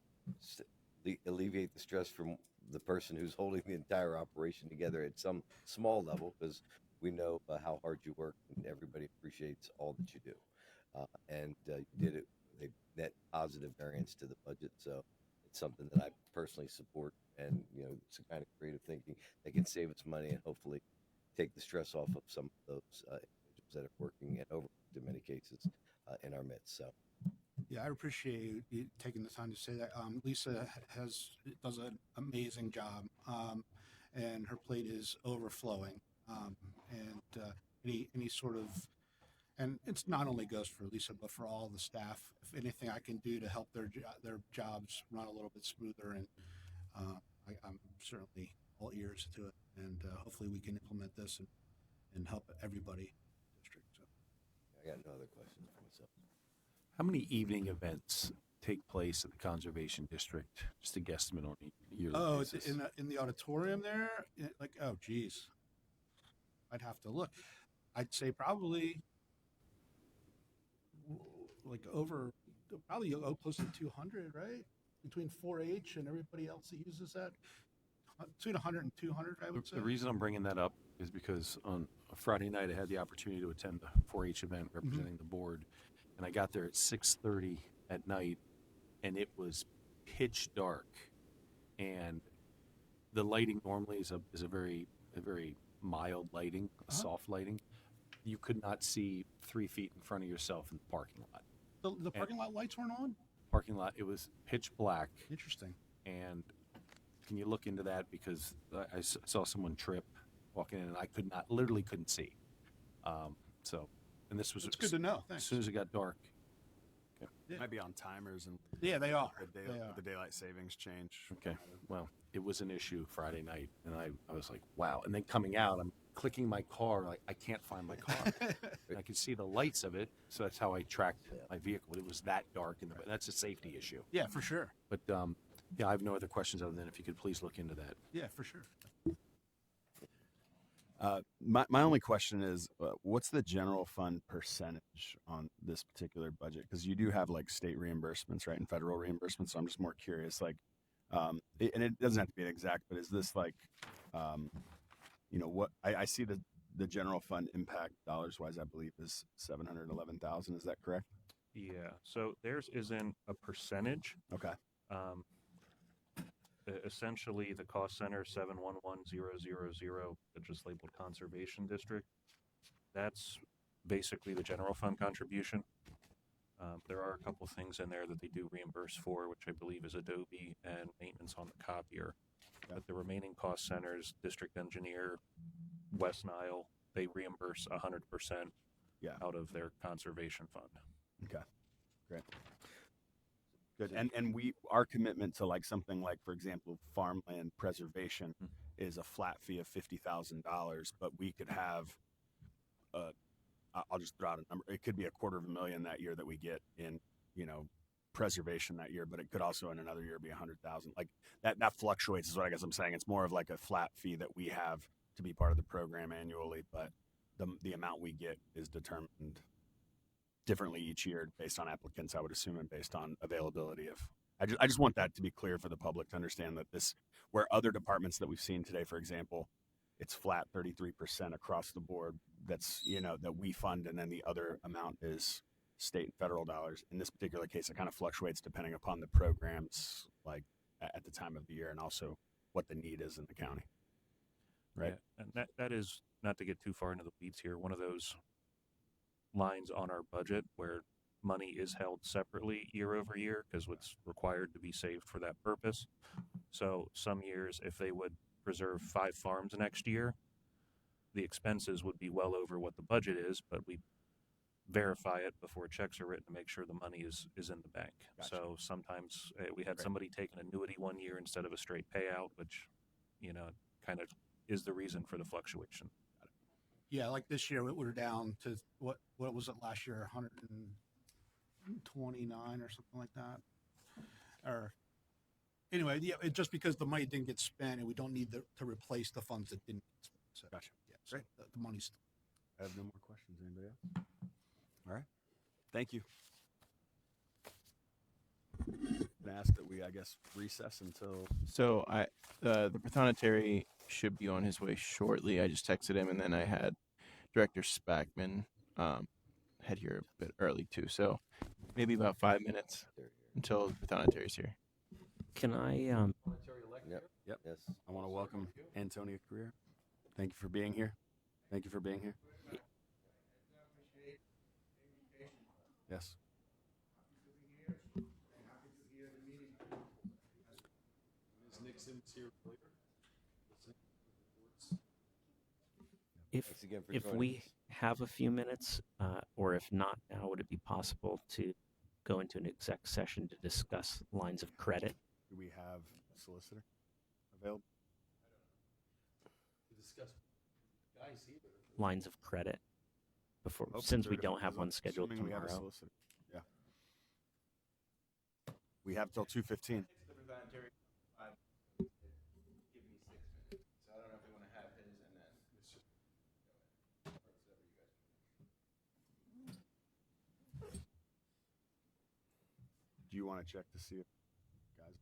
alleviate the stress from the person who's holding the entire operation together at some small level, because we know how hard you work and everybody appreciates all that you do. And you did it with a net positive variance to the budget. So it's something that I personally support, and it's a kind of creative thinking that can save us money and hopefully take the stress off of some of those individuals that are working and overworked in many cases in our midst. So yeah, I appreciate you taking the time to say that. Lisa does an amazing job, and her plate is overflowing. And any sort of, and it's not only goes for Lisa, but for all the staff. If anything I can do to help their jobs run a little bit smoother, and I'm certainly all ears to it. And hopefully we can implement this and help everybody in the district. So. I got no other questions for myself. How many evening events take place at the Conservation District? Just a guesstimate on a yearly basis. In the auditorium there, oh geez, I'd have to look. I'd say probably close to 200, right? Between 4-H and everybody else that uses that, between 100 and 200, I would say. The reason I'm bringing that up is because on a Friday night, I had the opportunity to attend the 4-H event representing the board, and I got there at 6:30 at night, and it was pitch dark, and the lighting normally is a very mild lighting, soft lighting. You could not see 3 feet in front of yourself in the parking lot. The parking lot lights weren't on? Parking lot, it was pitch black. Interesting. And can you look into that? Because I saw someone trip walking in, and I literally couldn't see. And this was. It's good to know. Thanks. As soon as it got dark. Okay. Yeah. Might be on timers and Yeah, they are. the daylight savings change. Okay. Well, it was an issue Friday night, and I was like, wow. And then coming out, I'm clicking my car, like I can't find my car. I could see the lights of it, so that's how I tracked my vehicle. It was that dark, and that's a safety issue. Yeah, for sure. But yeah, I have no other questions other than if you could please look into that. Yeah, for sure. My only question is, what's the general fund percentage on this particular budget? Because you do have like state reimbursements, right, and federal reimbursements. So I'm just more curious, like, and it doesn't have to be an exact, but is this like, what I see the general fund impact dollars wise, I believe is 711,000. Is that correct? Yeah. So theirs isn't a percentage. Okay. Essentially, the cost center 711000, that's just labeled Conservation District. That's basically the general fund contribution. There are a couple things in there that they do reimburse for, which I believe is Adobe and maintenance on the copier. Okay. But the remaining cost centers, district engineer, West Nile, they reimburse 100% out of their conservation fund. Okay. Great. Good. And our commitment to like something like, for example, farmland preservation is a flat fee of $50,000, but we could have I'll just throw out a number. It could be $250,000 that year that we get in, preservation that year, but it could also in another year be 100,000. Like that fluctuates is what I guess I'm saying. It's more of like a flat fee that we have to be part of the program annually, but the amount we get is determined differently each year based on applicants, I would assume, and based on availability of. I just want that to be clear for the public to understand that this, where other departments that we've seen today, for example, it's flat 33% across the board. That's, that we fund, and then the other amount is state and federal dollars. In this particular case, it kind of fluctuates depending upon the programs, like at the time of the year, and also what the need is in the county. Right. Yeah, and that is, not to get too far into the weeds here, one of those lines on our budget where money is held separately year over year because what's required to be saved for that purpose. So some years, if they would preserve 5 farms next year, the expenses would be well over what the budget is, but we verify it before checks are written to make sure the money is in the bank. Gotcha. So sometimes we had Great. somebody take an annuity one year instead of a straight payout, which, kind of is the reason for the fluctuation. Yeah, like this year, we're down to what was it last year? 129 or something like that. Or anyway, yeah, it just because the money didn't get spent, and we don't need to replace the funds that didn't get spent. So, Gotcha. Yeah, so Great. the money's. I have no more questions. Anybody else? All right. Thank you. I ask that we, I guess, recess until. So the prothonotary should be on his way shortly. I just texted him, and then I had Director Spackman head here a bit early too. So maybe about 5 minutes until the prothonotary is here. Can I Yep. Yep. Yes. I want to welcome Antonia Career. Thank you for being here. Thank you for being here. Yes. Thanks again for if joining we us. have a few minutes, or if not now, would it be possible to go into an exec session to discuss lines of credit? Do we have a solicitor available? Lines of credit before, Open since we third, don't have one scheduled assuming we have a tomorrow. solicitor. Yeah. We have till 2:15. Do you want to check to see if guys?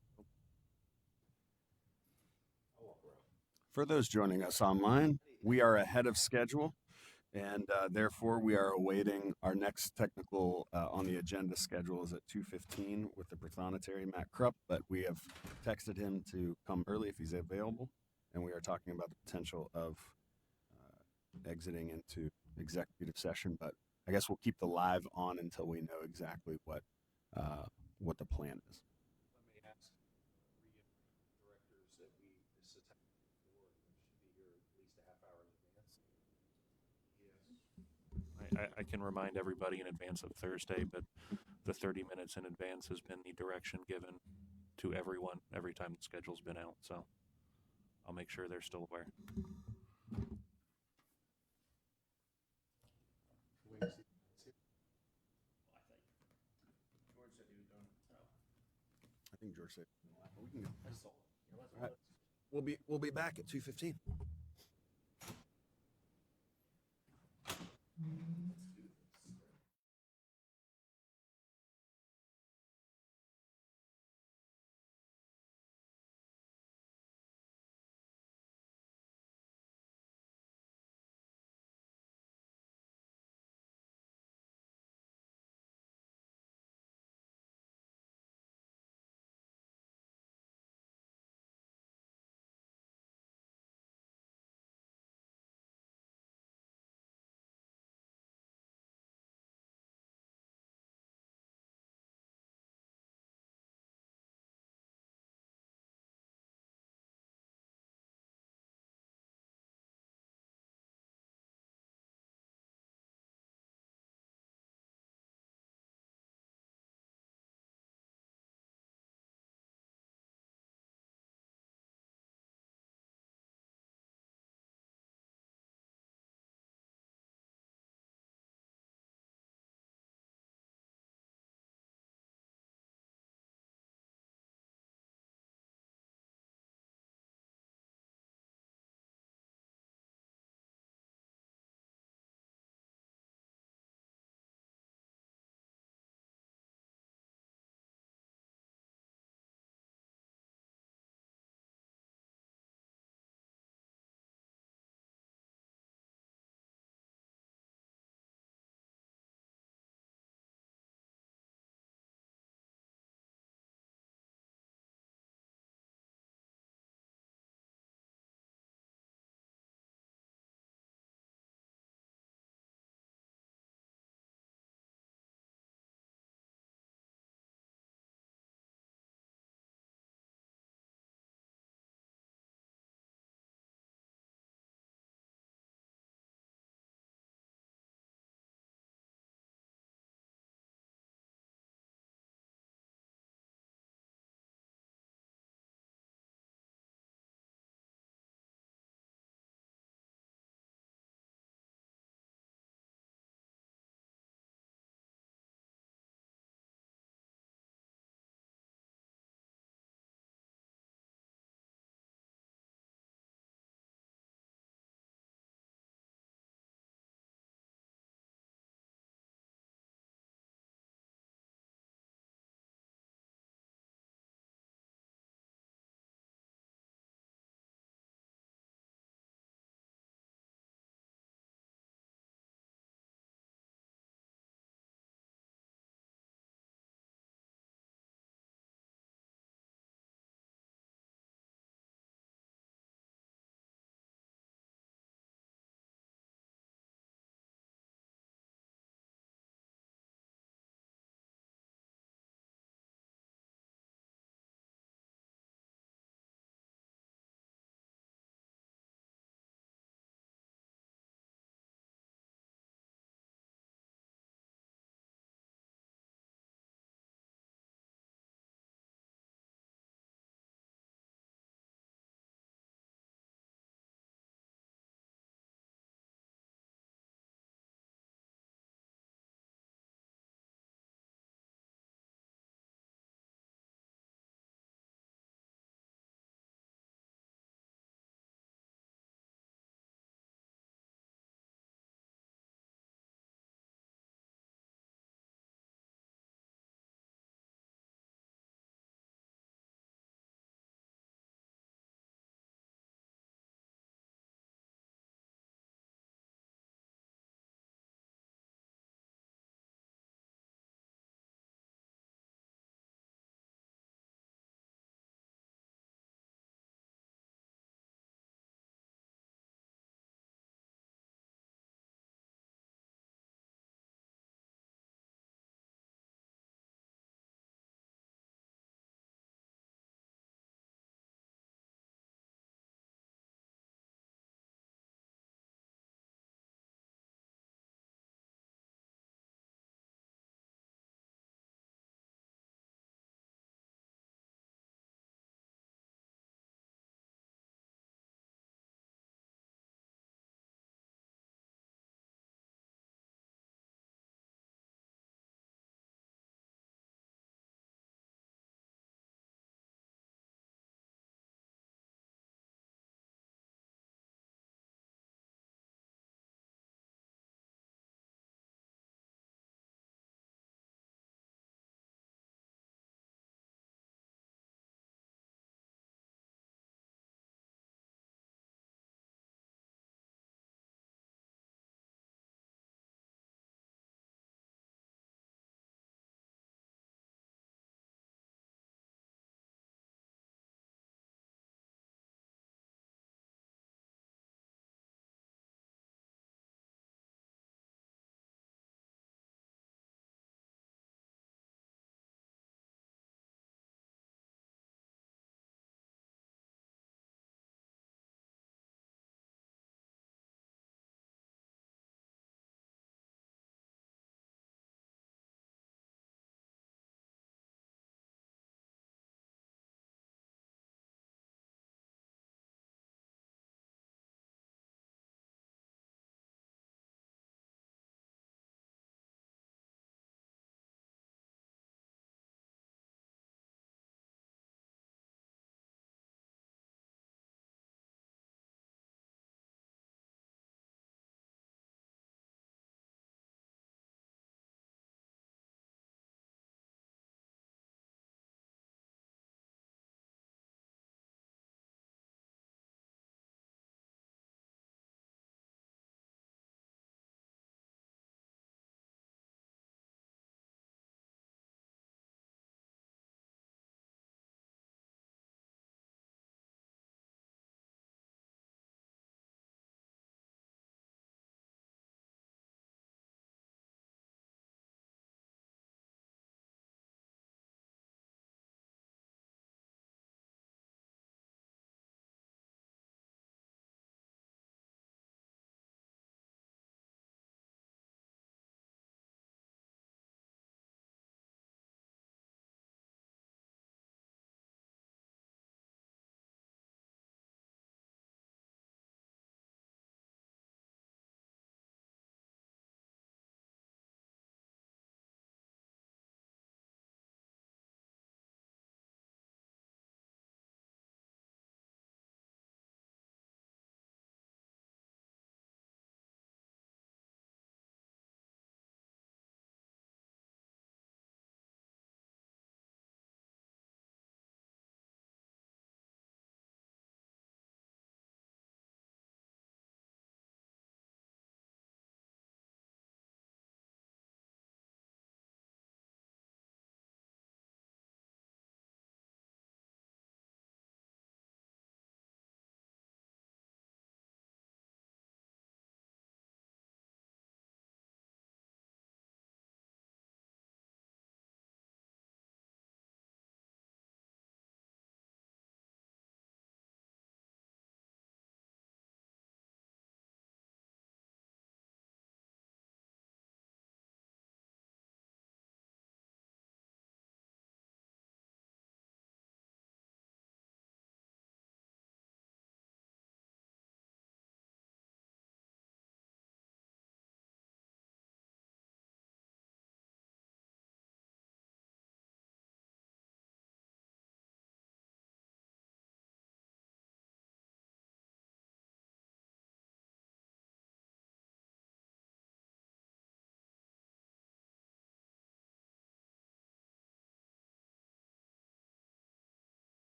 For those joining us online, we are ahead of schedule, and therefore we are awaiting our next technical on the agenda schedule is at 2:15 with the prothonotary Matt Krupp, but we have texted him to come early if he's available, and we are talking about the potential of exiting into executive session, but I guess we'll keep the live on until we know exactly what the plan is. Let me ask directors that this is happening before, and we should be here at least a half hour in advance. I can remind everybody in advance of Thursday, but the 30 minutes in advance has been the direction given to everyone every time the schedule's been out. So I'll make sure they're still aware. I think George said we can go. All right. We'll be back at 2:15.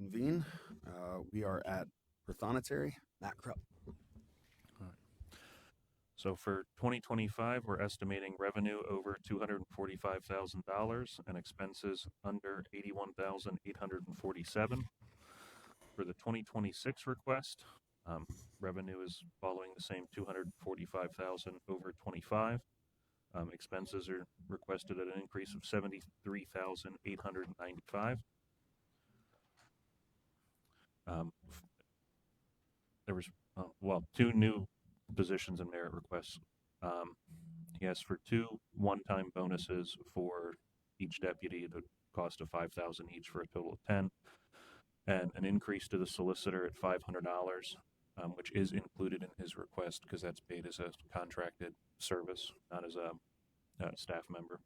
convene. We are at Prothonotary. Matt Krupp. So for 2025, we're estimating revenue over $245,000 and expenses under 81,847. For the 2026 request, revenue is following the same 245,000 over 25. Expenses are requested at an increase of 73,895. There was, two new positions and merit requests. He asked for 2 one-time bonuses for each deputy, the cost of 5,000 each for a total of 10, and an increase to the solicitor at $500, which is included in his request because that's paid as a contracted service, not as a staff member.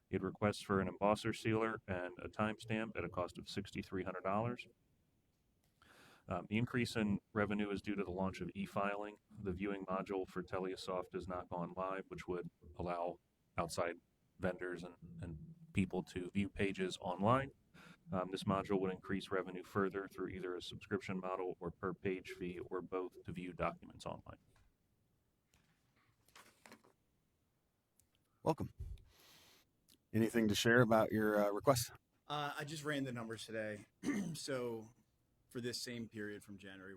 He had requests for an embosser sealer and a timestamp at a cost of $6,300. The increase in revenue is due to the launch of e-filing. The viewing module for Telesoft has not gone live, which would allow outside vendors and people to view pages online. This module would increase revenue further through either a subscription model or per page fee or both to view documents online. Welcome. Anything to share about your request? I just ran the numbers today. So for this same period from January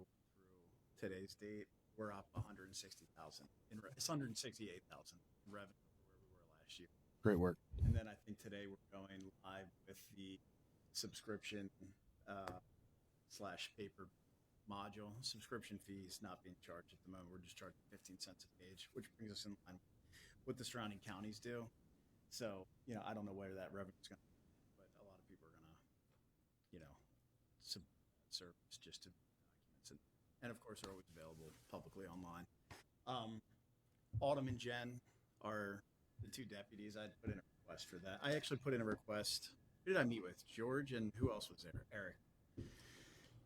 through today's date, we're up 160,000. It's 168,000 in revenue where we were last year. Great work. And then I think today we're going live with the subscription slash paper module. Subscription fees not being charged at the moment. We're just charging 15 cents a page, which brings us in line with what the surrounding counties do. So, I don't know where that revenue is going to be, but a lot of people are going to, service just to documents. And of course, they're always available publicly online. Autumn and Jen are the 2 deputies. I put in a request for that. I actually put in a request. Who did I meet with? George, and who else was there? Eric.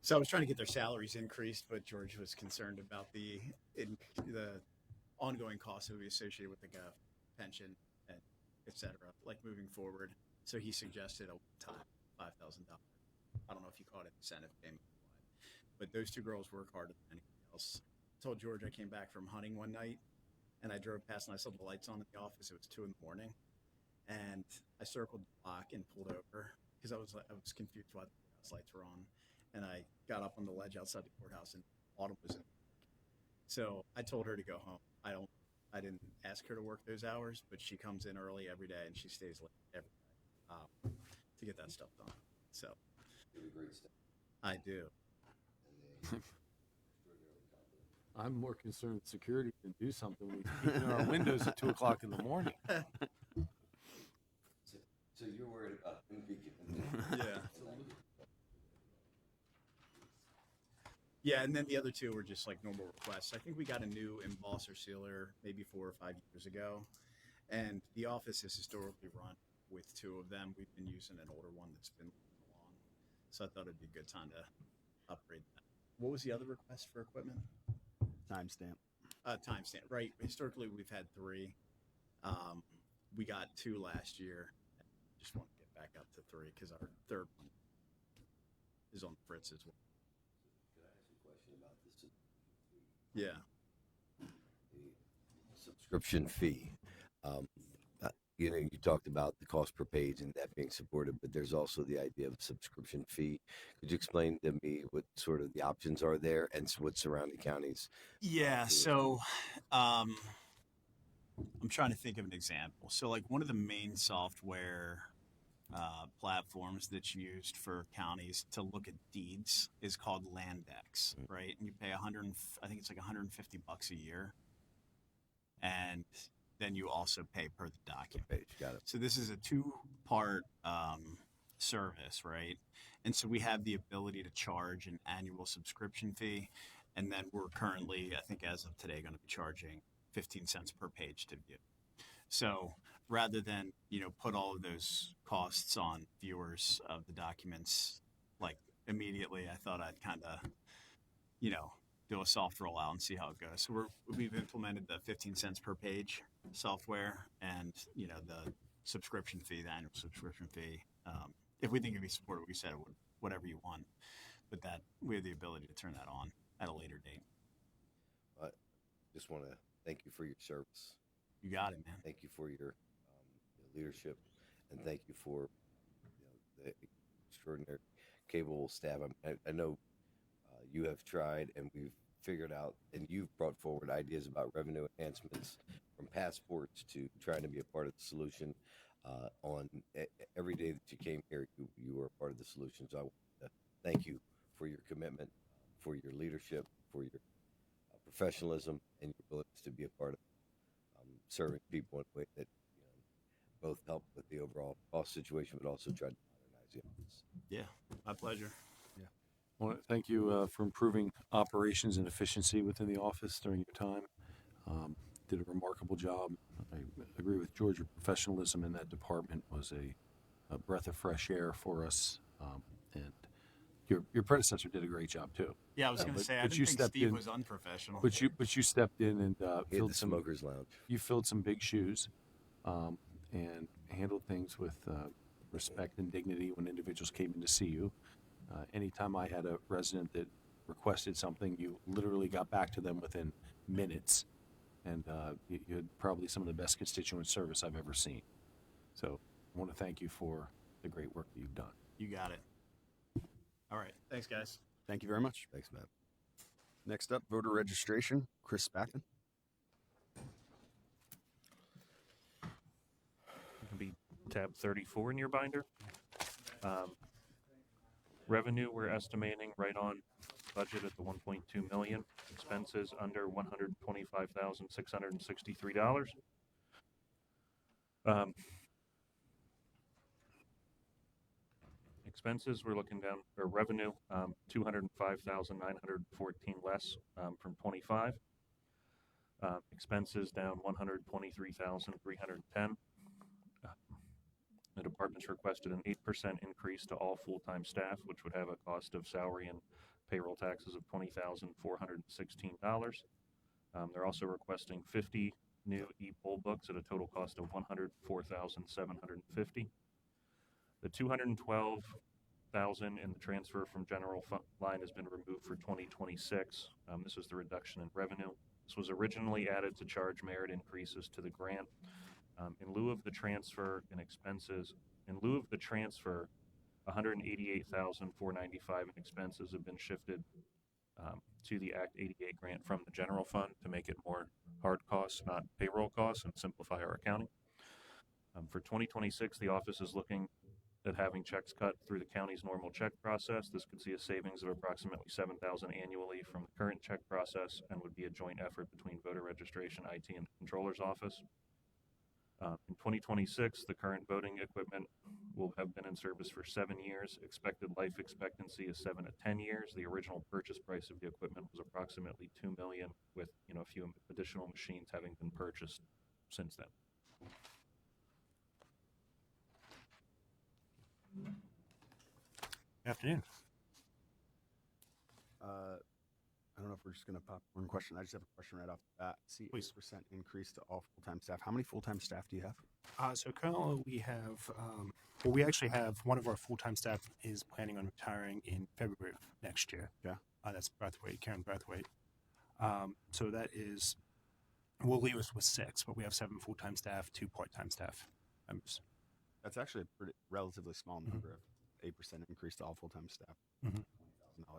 So I was trying to get their salaries increased, but George was concerned about the ongoing costs that would be associated with the pension and et cetera, like moving forward. So he suggested a time $5,000. I don't know if you call it incentive payment, but those 2 girls work harder than anything else. I told George I came back from hunting one night and I drove past and I saw the lights on in the office. It was 2 a.m. and I circled the block and pulled over because I was confused why the courthouse lights were on. And I got up on the ledge outside the courthouse and Autumn was in. So I told her to go home. I didn't ask her to work those hours, but she comes in early every day and she stays late every day to get that stuff done. So I do. I'm more concerned that security can do something. We keep in our windows at 2:00 in the morning. So you're worried about them being Yeah. Yeah, and then the other 2 were just like normal requests. I think we got a new embosser sealer maybe 4 or 5 years ago, and the office has historically run with 2 of them. We've been using an older one that's been long, so I thought it'd be a good time to upgrade that. What was the other request for equipment? Timestamp. Timestamp, right. Historically, we've had 3. We got 2 last year. Just want to get back up to 3 because our 3rd one is on the fritz as well. Could I ask you a question about this? Yeah. The subscription fee. You talked about the cost per page and that being supported, but there's also the idea of subscription fee. Could you explain to me what sort of the options are there and what surrounding counties? Yeah. So, I'm trying to think of an example. So, like one of the main software platforms that's used for counties to look at deeds is called Landex, right? And you pay I think it's like $150 a year, and then you also pay per the document. Page, got it. So this is a 2-part service, right? And so we have the ability to charge an annual subscription fee, and then we're currently, I think as of today, going to be charging 15 cents per page to view. So rather than, put all of those costs on viewers of the documents, like immediately, I thought I'd kind of, do a soft rollout and see how it goes. So we've implemented the 15 cents per page software and, the subscription fee, the annual subscription fee. If we think it'd be supported, we said it whatever you want. But that we have the ability to turn that on at a later date. Just want to thank you for your service. You got it, man. Thank you for your leadership, and thank you for the extraordinary capable staff. I know you have tried, and we've figured out, and you've brought forward ideas about revenue enhancements, from passports to trying to be a part of the solution. Every day that you came here, you were a part of the solution. So I want to thank you for your commitment, for your leadership, for your professionalism, and your willingness to be a part of serving people in a way that both help with the overall cost situation, but also try to modernize the office. Yeah, my pleasure. I want to thank you for improving operations and efficiency within the office during your time. Did a remarkable job. I agree with George. Your professionalism in that department was a breath of fresh air for us. And your predecessor did a great job too. Yeah, I was going to say, I didn't think Steve was unprofessional. But you stepped in and filled the some smokers lounge. You filled some big shoes, and handled things with respect and dignity when individuals came in to see you. Anytime I had a resident that requested something, you literally got back to them within minutes, and you had probably some of the best constituent service I've ever seen. So I want to thank you for the great work that you've done. You got it. All right. Thanks, guys. Thank you very much. Thanks, Matt. Next up, voter registration. Chris Spackman. It can be tab 34 in your binder. Revenue, we're estimating right on budget at the 1.2 million. Expenses under $125,663. Expenses, we're looking down, or revenue, 205,914 less from 25. Expenses down 123,310. The department's requested an 8% increase to all full-time staff, which would have a cost of salary and payroll taxes of $20,416. They're also requesting 50 new e-poll books at a total cost of $104,750. The $212,000 in the transfer from general fund line has been removed for 2026. This is the reduction in revenue. This was originally added to charge merit increases to the grant. In lieu of the transfer in expenses, $188,495 in expenses have been shifted to the Act 88 grant from the general fund to make it more hard costs, not payroll costs, and simplify our accounting. For 2026, the office is looking at having checks cut through the county's normal check process. This could see a savings of approximately $7,000 annually from the current check process, and would be a joint effort between voter registration, IT, and the controller's office. In 2026, the current voting equipment will have been in service for 7 years. Expected life expectancy is 7 to 10 years. The original purchase price of the equipment was approximately $2 million, with a few additional machines having been purchased since then. Afternoon. I don't know if we're just going to pop one question. I just have a question right off the bat. See, Please. 8% increase to all full-time staff. How many full-time staff do you have? So currently we have, we actually have one of our full-time staff is planning on retiring in February of next year. Yeah. That's Brathwaite, Karen Brathwaite. So that will leave us with 6, but we have 7 full-time staff, 2 part-time staff members. That's actually a pretty relatively small number of 8% increase to all full-time staff. $20,000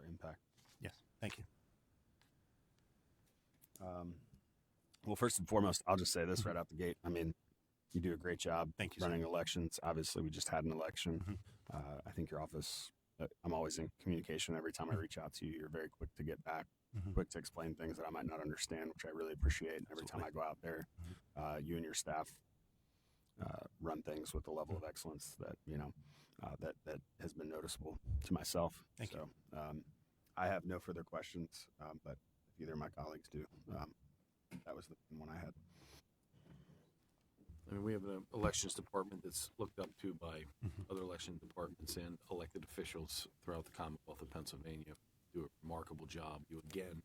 impact. Yes, thank you. Well, first and foremost, I'll just say this right out the gate. I mean, you do a great job Thank you, sir. running elections. Obviously, we just had an election. I think your office, I'm always in communication every time I reach out to you. You're very quick to get back, quick to explain things that I might not understand, which I really appreciate. Every time I go out there, you and your staff run things with a level of excellence that, that has been noticeable to myself. Thank you. I have no further questions, but if either of my colleagues do, that was the one I had. I mean, we have an elections department that's looked up to by other election departments and elected officials throughout the Commonwealth of Pennsylvania. Do a remarkable job. You again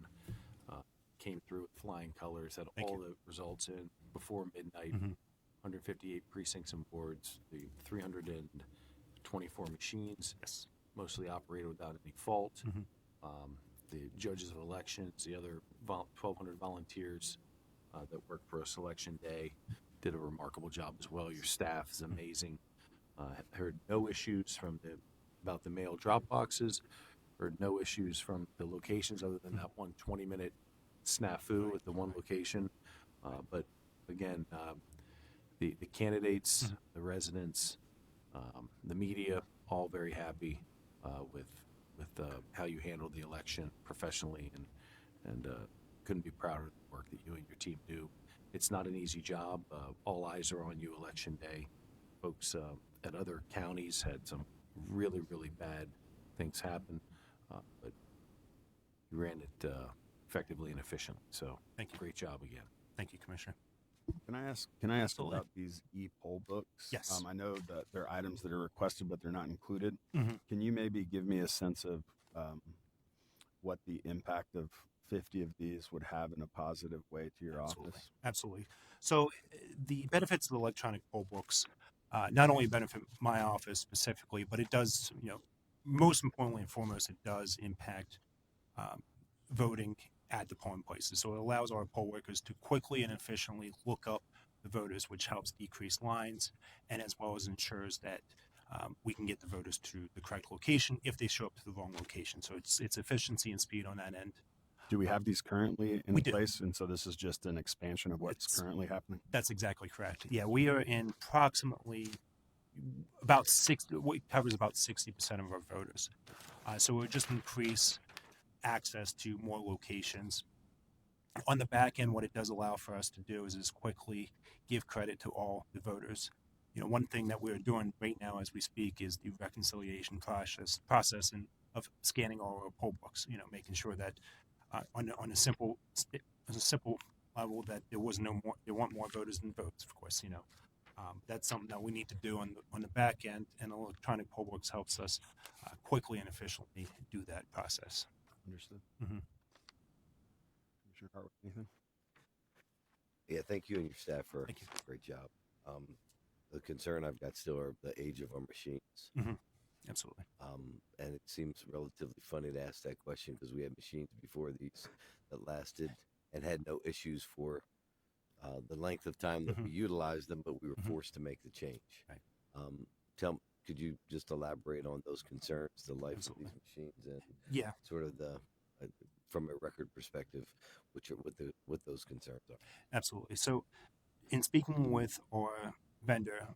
came through with flying colors, had all the results in before midnight, 158 precincts and boards, the 324 machines. Yes. mostly operated without any fault. Mhm. The judges of elections, the other 1,200 volunteers that work for us election day did a remarkable job as well. Your staff is amazing. Heard no issues about the mail drop boxes. Heard no issues from the locations other than that one 20-minute snafu at the one location. But again, the candidates, the residents, the media, all very happy with how you handled the election professionally, and couldn't be prouder of the work that you and your team do. It's not an easy job. All eyes are on you election day. Folks at other counties had some really, really bad things happen, but you ran it effectively and efficiently. So Thank you. Great job again. Thank you, Commissioner. Can I ask Absolutely. about these e-poll books? Yes. I know that there are items that are requested, but they're not included. Mhm. Can you maybe give me a sense of what the impact of 50 of these would have in a positive way to your office? Absolutely. So the benefits of the electronic poll books not only benefit my office specifically, but it does, most importantly and foremost, it does impact voting at the polling places. So it allows our poll workers to quickly and efficiently look up the voters, which helps decrease lines, and as well as ensures that we can get the voters to the correct location if they show up to the wrong location. So it's efficiency and speed on that end. Do we have these currently in We do. place? And so this is just an expansion of what's currently happening? That's exactly correct. Yeah, we are in approximately about 60, what covers about 60% of our voters. So we'll just increase access to more locations. On the back end, what it does allow for us to do is quickly give credit to all the voters. One thing that we're doing right now as we speak is the reconciliation process of scanning all our poll books. Making sure that on a simple level that there weren't more voters than votes. Of course, that's something that we need to do on the back end, and electronic poll books helps us quickly and efficiently do that process. Understood. Mhm. Commissioner Hartwick, anything? Yeah, thank you and your staff for Thank you. a great job. The concern I've got still are the age of our machines. Absolutely. And it seems relatively funny to ask that question because we had machines before these that lasted and had no issues for the length of time that we utilized them, but we were forced to make the change. Right. Could you just elaborate on those concerns, the life Absolutely. of these machines, and Yeah. sort of the from a record perspective, what those concerns are? Absolutely. So, in speaking with our vendor,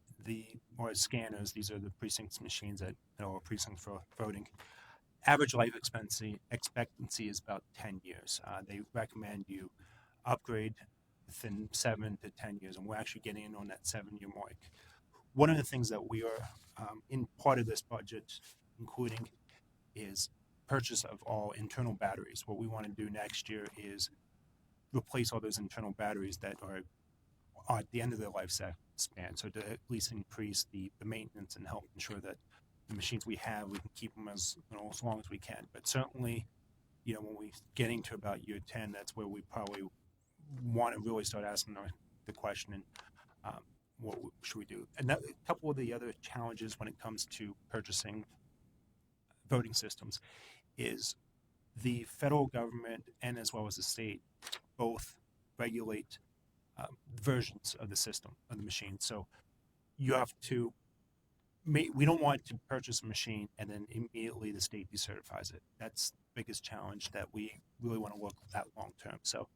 our scanners, these are the precincts machines at our precincts for voting. Average life expectancy is about 10 years. They recommend you upgrade within 7 to 10 years, and we're actually getting in on that 7-year mark. One of the things that we are in part of this budget, including, is purchase of all internal batteries. What we want to do next year is replace all those internal batteries that are at the end of their lifespan. So to at least increase the maintenance and help ensure that the machines we have, we can keep them as long as we can. But certainly, when we getting to about year 10, that's where we probably want to really start asking the question, what should we do? And a couple of the other challenges when it comes to purchasing voting systems is the federal government and as well as the state both regulate versions of the system, of the machine. So you have to we don't want to purchase a machine and then immediately the state decertifies it. That's the biggest challenge that we really want to look at long term. So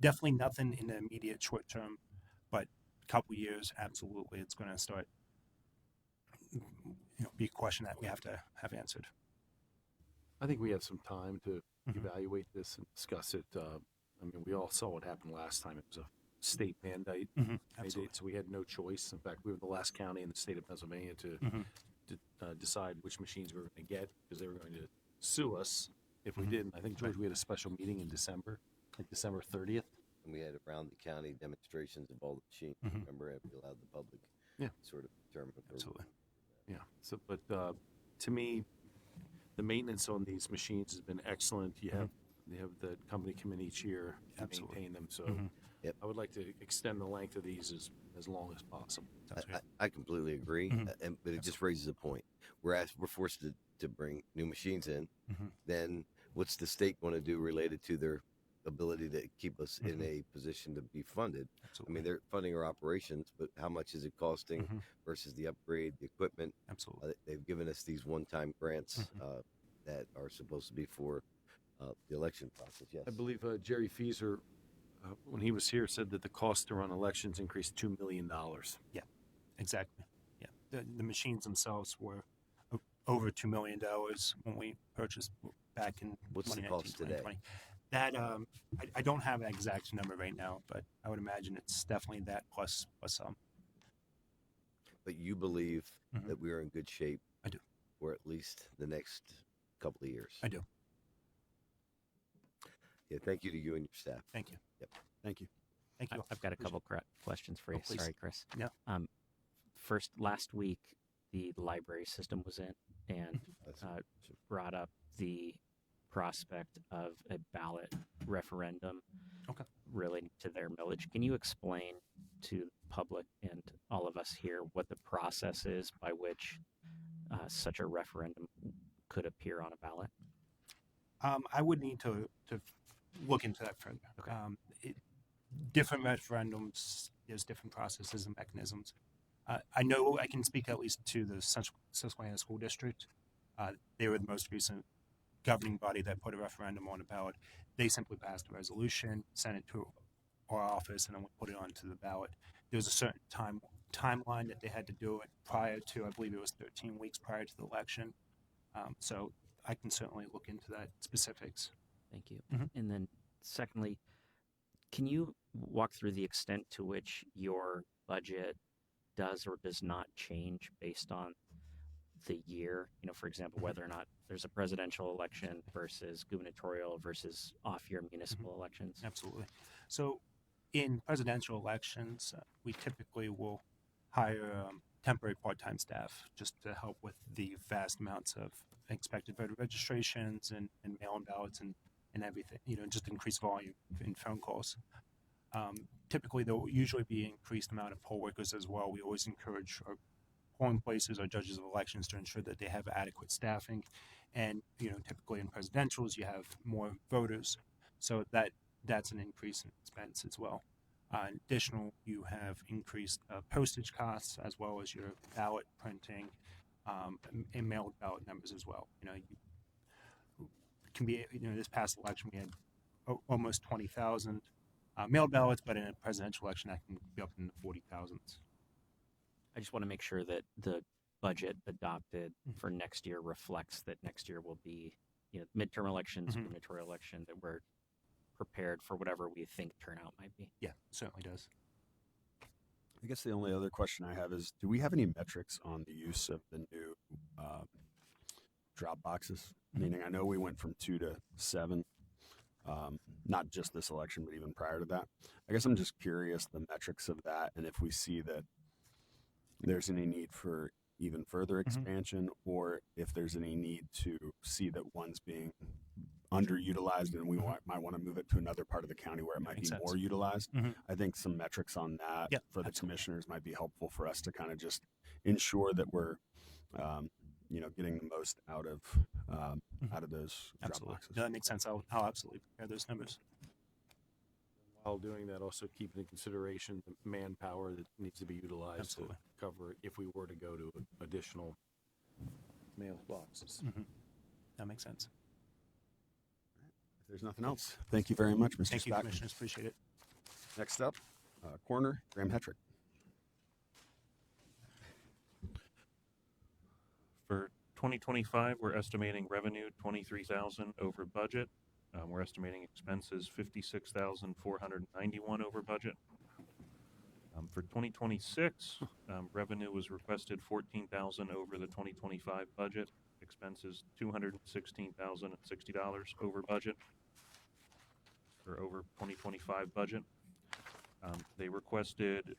definitely nothing in the immediate short term, but a couple years, absolutely, it's going to start be a question that we have to have answered. I think we have some time to evaluate this and discuss it. We all saw what happened last time. It was a state mandate, so we had no choice. In fact, we were the last county in the state of Pennsylvania to decide which machines we were going to get because they were going to sue us if we didn't. I think, George, we had a special meeting in December, like December 30th. And we had around the county demonstrations of all the machines. Remember, and we allowed the public sort of determine. Absolutely. Yeah. So, but to me, the maintenance on these machines has been excellent. You have the company come in each year to maintain them. So I would like to extend the length of these as long as possible. I completely agree, but it just raises a point. We're forced to to bring new machines in, Mhm. then what's the state going to do related to their ability to keep us in Mhm. a position to be funded? I Absolutely. mean, they're funding our operations, but how much is it costing Mhm. versus the upgrade, the equipment? Absolutely. They've given us these one-time grants Mhm. that are supposed to be for the election process. Yes. I believe Jerry Feeser, when he was here, said that the cost to run elections increased $2 million. Exactly. Yeah. The machines themselves were over $2 million when we purchased back in What's the 2019, cost today? 2020. That I don't have an exact number right now, but I would imagine it's definitely that plus some. But you believe Mhm. that we're in good shape I do. for at least the next couple of years. I do. Yeah, thank you to you and your staff. Thank you. Yep. Thank you. Thank you. I've got a couple questions for Oh, you. please. Sorry, Chris. Yeah. First, last week, the library system was in and That's- brought up the prospect of a ballot referendum Okay. relating to their millage. Can you explain to the public and all of us here what the process is by which such a referendum could appear on a ballot? I would need to look into that further. Okay. Different referendums, there's different processes and mechanisms. I know I can speak at least to the Susquehanna School District. They were the most recent governing body that put a referendum on a ballot. They simply passed a resolution, sent it to our office, and then we put it onto the ballot. There was a certain timeline that they had to do it prior to, I believe it was 13 weeks prior to the election. So I can certainly look into that specifics. Thank you. Mhm. And then, secondly, can you walk through the extent to which your budget does or does not change based on the year? You know, for example, whether or not there's a presidential election versus gubernatorial versus off-year municipal elections. Absolutely. So, in presidential elections, we typically will hire temporary part-time staff just to help with the vast amounts of expected voter registrations and mail-in ballots and everything. You know, just increase volume in phone calls. Typically, there will usually be increased amount of poll workers as well. We always encourage our polling places or judges of elections to ensure that they have adequate staffing. And, you know, typically in presidentials, you have more voters. So that's an increase in expense as well. Additional, you have increased postage costs as well as your ballot printing and mailed ballot numbers as well. You know, can be, you know, this past election we had almost 20,000 mailed ballots, but in a presidential election that can be up in the 40,000s. I just want to make sure that the budget adopted for next year reflects that next year will be, you know, midterm elections, gubernatorial election, that we're prepared for whatever we think turnout might be. Yeah, certainly does. I guess the only other question I have is, do we have any metrics on the use of the new drop boxes? Meaning, I know we went from 2 to 7, not just this election, but even prior to that. I guess I'm just curious the metrics of that, and if we see that there's any need for even further expansion, or if there's any need to see that one's being underutilized and we might want to move it to another part of the county where it might be Makes sense. more utilized. Mhm. I think some metrics on that Yeah, for the absolutely. commissioners might be helpful for us to kind of just ensure that we're, you know, getting the most out of those drop Absolutely. boxes. No, that makes sense. I'll absolutely prepare those numbers. While doing that, also keep into consideration the manpower that needs to be utilized Absolutely. to cover if we were to go to additional mail boxes. That makes sense. If there's nothing else, thank you very much, Mr. Thank you, Spack. commissioners. Appreciate it. Next up, Coroner Graham Hetrick. For 2025, we're estimating revenue 23,000 over budget. We're estimating expenses 56,491 over budget. For 2026, revenue was requested 14,000 over the 2025 budget. Expenses $216,060 over budget, or over 2025 budget. They requested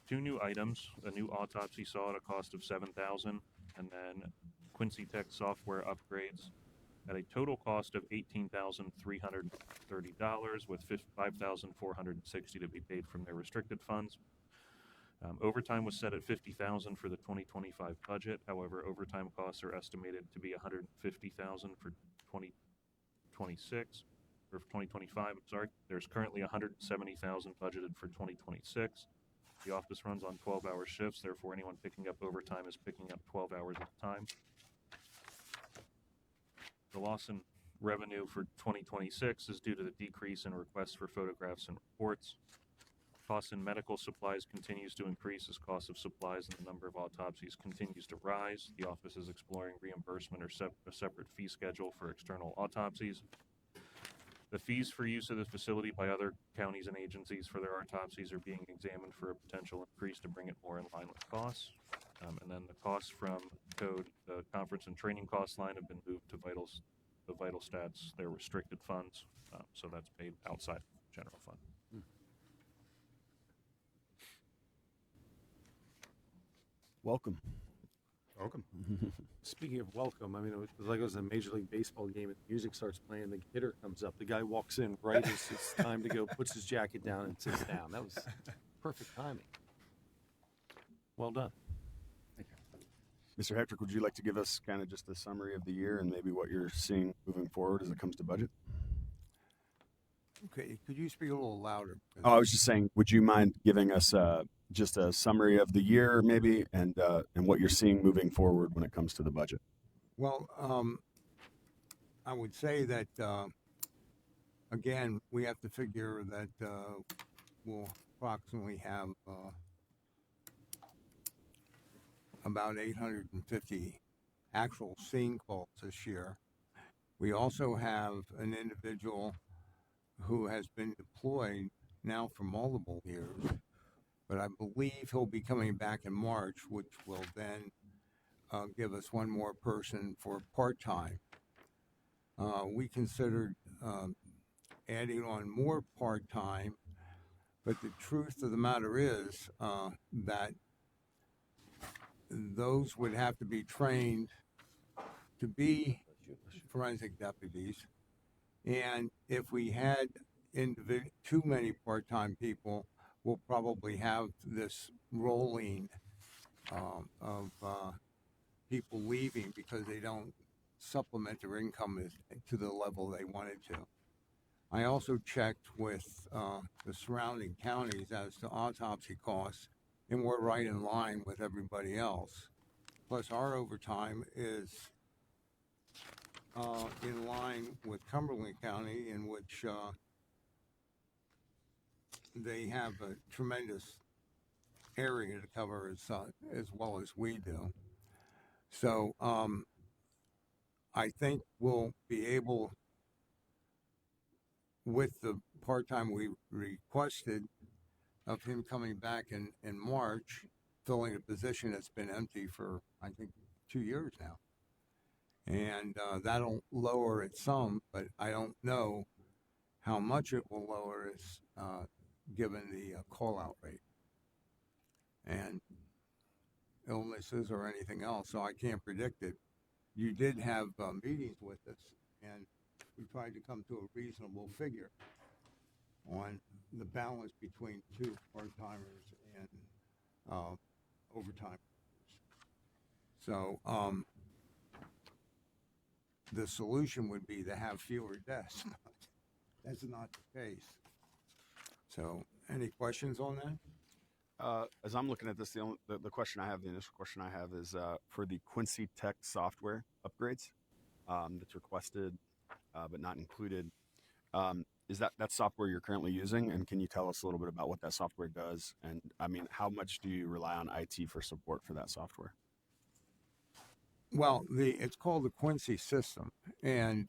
2 new items: a new autopsy saw at a cost of $7,000, and then Quincy Tech software upgrades at a total cost of $18,330, with $5,460 to be paid from their restricted funds. Overtime was set at 50,000 for the 2025 budget. However, overtime costs are estimated to be 150,000 for 2026 or for 2025. I'm sorry. There's currently 170,000 budgeted for 2026. The office runs on 12-hour shifts. Therefore, anyone picking up overtime is picking up 12 hours at a time. The loss in revenue for 2026 is due to the decrease in requests for photographs and reports. Costs in medical supplies continues to increase as cost of supplies and the number of autopsies continues to rise. The office is exploring reimbursement or a separate fee schedule for external autopsies. The fees for use of the facility by other counties and agencies for their autopsies are being examined for a potential increase to bring it more in line with costs. And then the costs from code, the conference and training cost line have been moved to the vital stats, their restricted funds. So that's paid outside general fund. Welcome. Welcome. Speaking of welcome, I mean, it was like it was a Major League Baseball game and the music starts playing, the hitter comes up, the guy walks in right as it's time to go, puts his jacket down and sits down. That was perfect timing. Well done. Mr. Hector, would you like to give us kind of just a summary of the year and maybe what you're seeing moving forward as it comes to budget? Okay, could you speak a little louder? Oh, I was just saying, would you mind giving us just a summary of the year maybe and what you're seeing moving forward when it comes to the budget? Well, I would say that, again, we have to figure that we'll approximately have about 850 actual scene calls this year. We also have an individual who has been deployed now for multiple years, but I believe he'll be coming back in March, which will then give us one more person for part-time. We considered adding on more part-time, but the truth of the matter is that those would have to be trained to be forensic deputies. And if we had too many part-time people, we'll probably have this rolling of people leaving because they don't supplement their income to the level they wanted to. I also checked with the surrounding counties as to autopsy costs, and we're right in line with everybody else. Plus, our overtime is in line with Cumberland County, in which they have a tremendous area to cover as well as we do. So I think we'll be able, with the part-time we requested of him coming back in March, filling a position that's been empty for, I think, 2 years now. And that'll lower it some, but I don't know how much it will lower us given the call-out rate and illnesses or anything else, so I can't predict it. You did have meetings with us, and we tried to come to a reasonable figure on the balance between two part-timers and overtime. So the solution would be to have fewer deaths. That's not the case. So any questions on that? As I'm looking at this, the question I have, the initial question I have is for the Quincy Tech software upgrades that's requested but not included. Is that software you're currently using? And can you tell us a little bit about what that software does? And I mean, how much do you rely on IT for support for that software? Well, it's called the Quincy system, and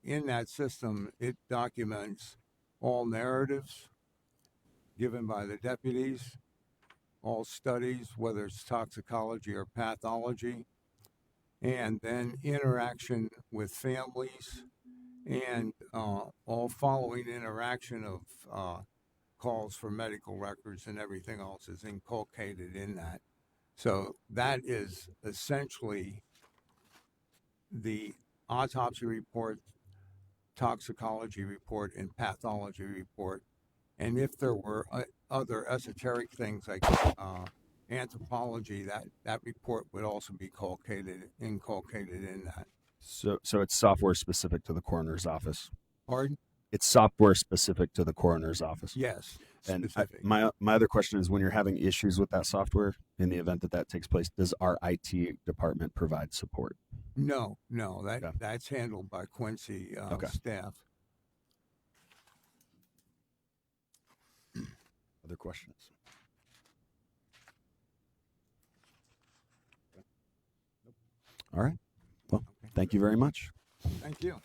in that system, it documents all narratives given by the deputies, all studies, whether it's toxicology or pathology, and then interaction with families, and all following interaction of calls for medical records and everything else is inculcated in that. So that is essentially the autopsy report, toxicology report, and pathology report And if there were other esoteric things like anthropology, that report would also be inculcated in that. So it's software specific to the coroner's office. Pardon? It's software specific to the coroner's office. Yes. And Specific. my other question is, when you're having issues with that software, in the event that that takes place, does our IT department provide support? No, Okay. that's handled by Quincy Okay. staff. Other questions? All right. Well, thank you very much. Thank you.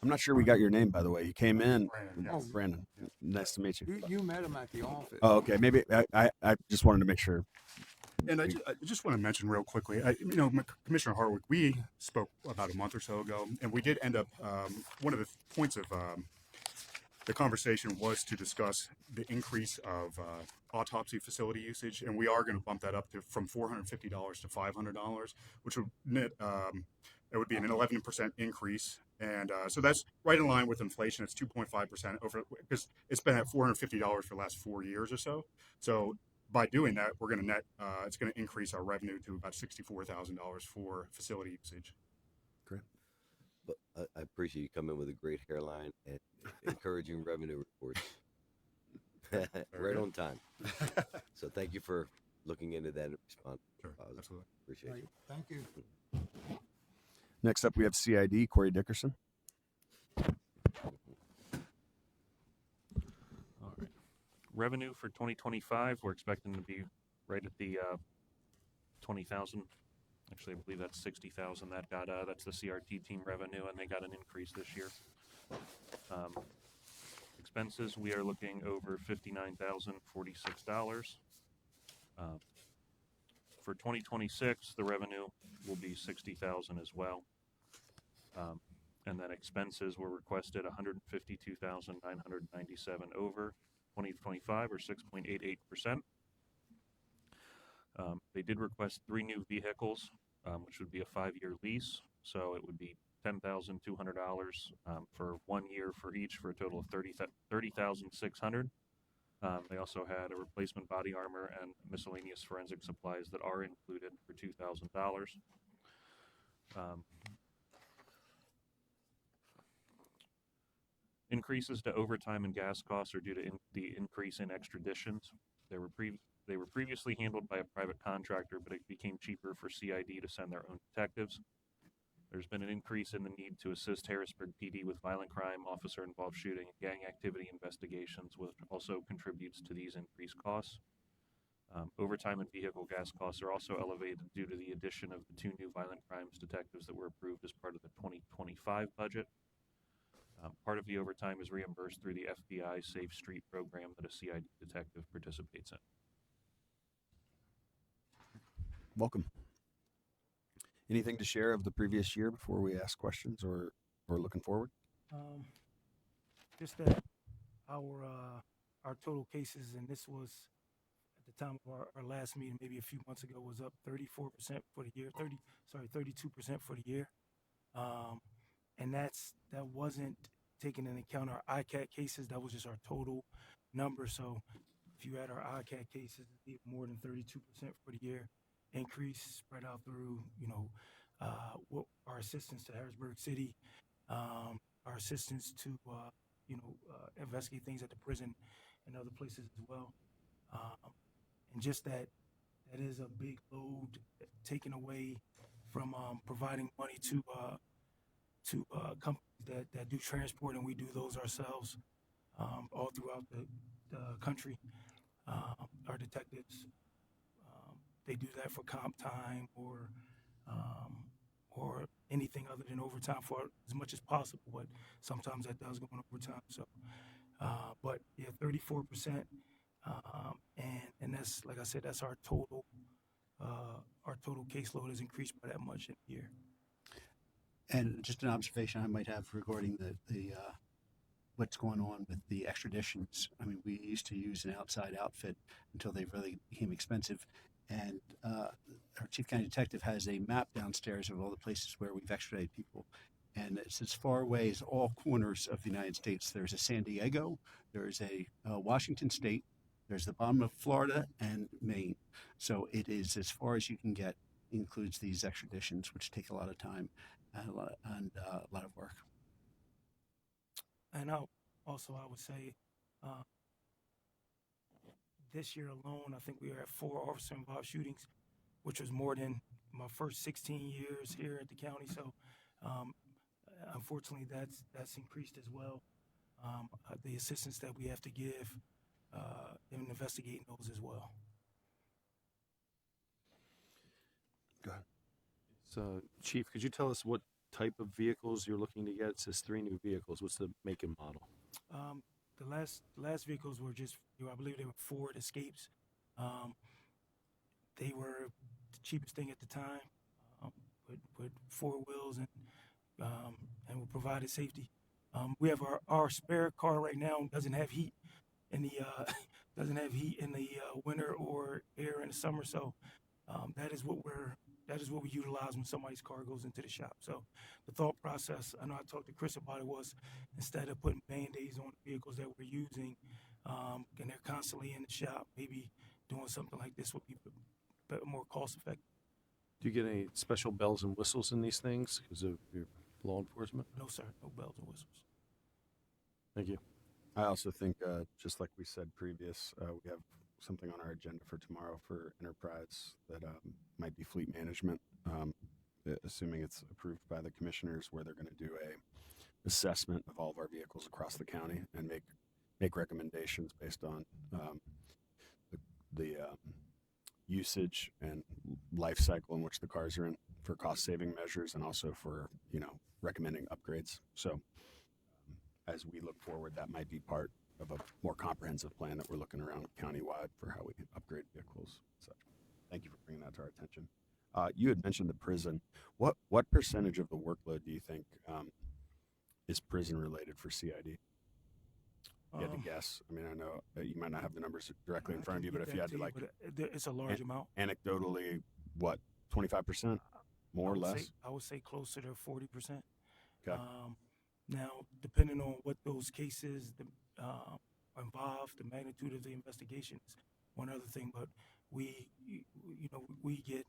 I'm not sure we got your name, by the way. You came in. Brandon, yes. Brandon. Nice to meet you. You met him at the office. Oh, okay. Maybe I just wanted to make sure. And I just want to mention real quickly, Commissioner Hartwick, we spoke about a month or so ago, and we did end up, one of the points of the conversation was to discuss the increase of autopsy facility usage, and we are going to bump that up from $450 to $500, which would net, it would be an 11% increase. And so that's right in line with inflation. It's 2.5% over, because it's been at $450 for the last 4 years or so. So by doing that, we're going to net, it's going to increase our revenue to about $64,000 for facility usage. Great. But I appreciate you coming with a great hairline and encouraging revenue reports. Right on time. So thank you for looking into that and responding. Sure, absolutely. Appreciate you. Thank you. Next up, we have CID, Corey Dickerson. All right. Revenue for 2025, we're expecting to be right at the 20,000. Actually, I believe that's 60,000. That's the CRT team revenue, and they got an increase this year. Expenses, we are looking over $59,046. For 2026, the revenue will be 60,000 as well. And then expenses were requested 152,997 over 2025, or 6.88%. They did request 3 new vehicles, which would be a 5-year lease. So it would be $10,200 for 1 year for each, for a total of $30,600. They also had a replacement body armor and miscellaneous forensic supplies that are included for $2,000. Increases to overtime and gas costs are due to the increase in extraditions. They were previously handled by a private contractor, but it became cheaper for CID to send their own detectives. There's been an increase in the need to assist Harrisburg PD with violent crime, officer-involved shooting, and gang activity investigations, which also contributes to these increased costs. Overtime and vehicle gas costs are also elevated due to the addition of the 2 new violent crimes detectives that were approved as part of the 2025 budget. Part of the overtime is reimbursed through the FBI Safe Street program that a CID detective participates in. Welcome. Anything to share of the previous year before we ask questions, or looking forward? Just that our total cases, and this was at the time of our last meeting, maybe a few months ago, was up 34% for the year, 32% for the year. And that wasn't taking into account our ICAT cases. That was just our total number. So if you add our ICAT cases, it'd be more than 32% for the year increase spread out through, what our assistance to Harrisburg City, our assistance to, investigate things at the prison and other places as well. And just that is a big load taken away from providing money to companies that do transport, and we do those ourselves all throughout the country. Our detectives, they do that for comp time or anything other than overtime for as much as possible, but sometimes that does go on overtime. So, but yeah, 34%, and that's, like I said, that's our total caseload has increased by that much in a year. And just an observation I might have regarding the what's going on with the extraditions. I mean, we used to use an outside outfit until they really became expensive. And our chief county detective has a map downstairs of all the places where we've extradited people. and it's as far away as all corners of the United States. There's a San Diego, there's a Washington State, there's the bottom of Florida and Maine. So it is as far as you can get. Includes these extraditions, which take a lot of time and a lot of work. And I would say, uh, this year alone, I think we are at 4 officer involved shootings, which was more than my first 16 years here at the county. So, um, unfortunately, that's increased as well. The assistance that we have to give in investigating those as well. Go ahead. So, Chief, could you tell us what type of vehicles you're looking to get? It says 3 new vehicles. What's the make and model? The last vehicles were just, I believe they were Ford Escapes. They were the cheapest thing at the time, with 4 wheels and we provided safety. We have our spare car right now doesn't have heat in the winter or air in the summer. So that is what we utilize when somebody's car goes into the shop. So the thought process, I know I talked to Chris about it, was instead of putting Band-Aids on the vehicles that we're using, and they're constantly in the shop, maybe doing something like this would be more cost effective. Do you get any special bells and whistles in these things because of your law enforcement? No, sir. No bells and whistles. Thank you. I also think, just like we said previous, we have something on our agenda for tomorrow for enterprise that might be fleet management, assuming it's approved by the commissioners, where they're going to do a assessment of all of our vehicles across the county and make recommendations based on the usage and life cycle in which the cars are in for cost saving measures, and also for recommending upgrades. So as we look forward, that might be part of a more comprehensive plan that we're looking around countywide for how we upgrade vehicles and such. Thank you for bringing that to our attention. You had mentioned the prison. What percentage of the workload do you think is prison related for CID? If you had to guess. I mean, I know you might not have the numbers directly in front of you, but if you had to, it's a large amount. Anecdotally, what, 25%? More or less? I would say closer to 40%. Okay. Now, depending on what those cases involve, the magnitude of the investigation is one other thing. But we get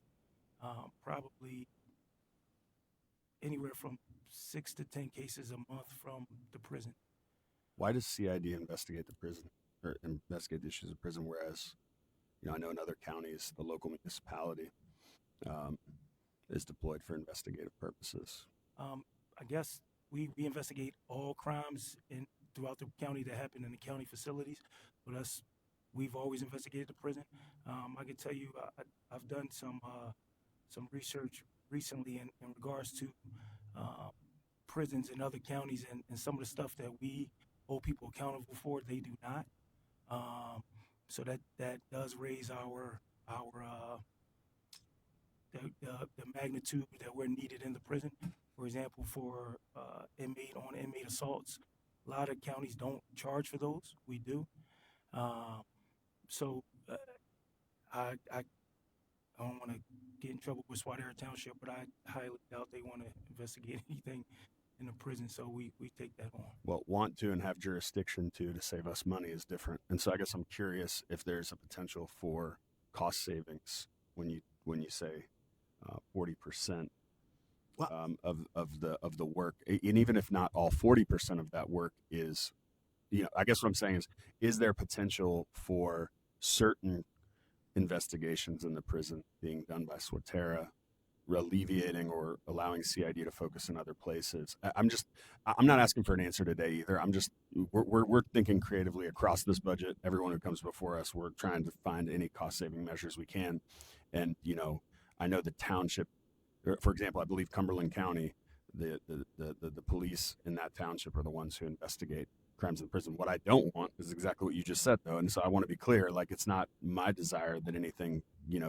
probably anywhere from 6 to 10 cases a month from the prison. Why does CID investigate the prison or investigate the issues of prison, whereas, I know in other counties, the local municipality is deployed for investigative purposes? I guess we investigate all crimes throughout the county that happen in the county facilities. But we've always investigated the prison. I can tell you, I've done some research recently in regards to prisons in other counties, and some of the stuff that we hold people accountable for, they do not. So that does raise the magnitude that we're needed in the prison. For example, for inmate assaults, a lot of counties don't charge for those. We do. So I don't want to get in trouble with Swadera Township, but I highly doubt they want to investigate anything in the prison. So we take that on. Well, want to and have jurisdiction to save us money is different. And so I guess I'm curious if there's a potential for cost savings when you say 40% of the work, and even if not all 40% of that work is, I guess what I'm saying is there potential for certain investigations in the prison being done by Swatera, alleviating or allowing CID to focus in other places? I'm not asking for an answer today either. We're thinking creatively across this budget. Everyone who comes before us, we're trying to find any cost saving measures we can. And, I know the township, for example, I believe Cumberland County, the police in that township are the ones who investigate crimes in prison. What I don't want is exactly what you just said, though. And so I want to be clear, it's not my desire that anything,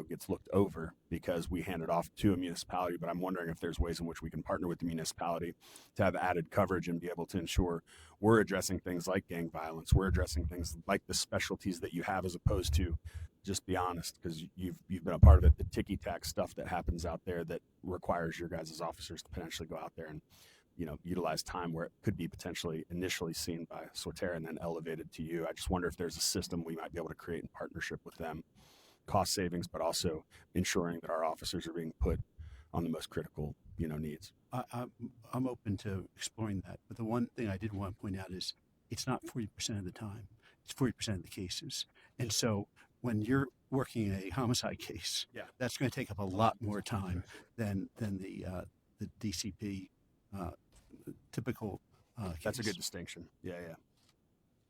gets looked over because we hand it off to a municipality, but I'm wondering if there's ways in which we can partner with the municipality to have added coverage and be able to ensure we're addressing things like gang violence. We're addressing things like the specialties that you have, as opposed to, just be honest, because you've been a part of it, the ticky-tack stuff that happens out there that requires your guys' officers to potentially go out there and utilize time where it could be potentially initially seen by Sorterra and then elevated to you. I just wonder if there's a system we might be able to create in partnership with them, cost savings, but also ensuring that our officers are being put on the most critical, needs. I'm open to exploring that, but the one thing I did want to point out is it's not 40% of the time; it's 40% of the cases. And so when you're working a homicide case, Yeah. that's going to take up a lot more time than the DCP typical case. That's a good distinction. Yeah.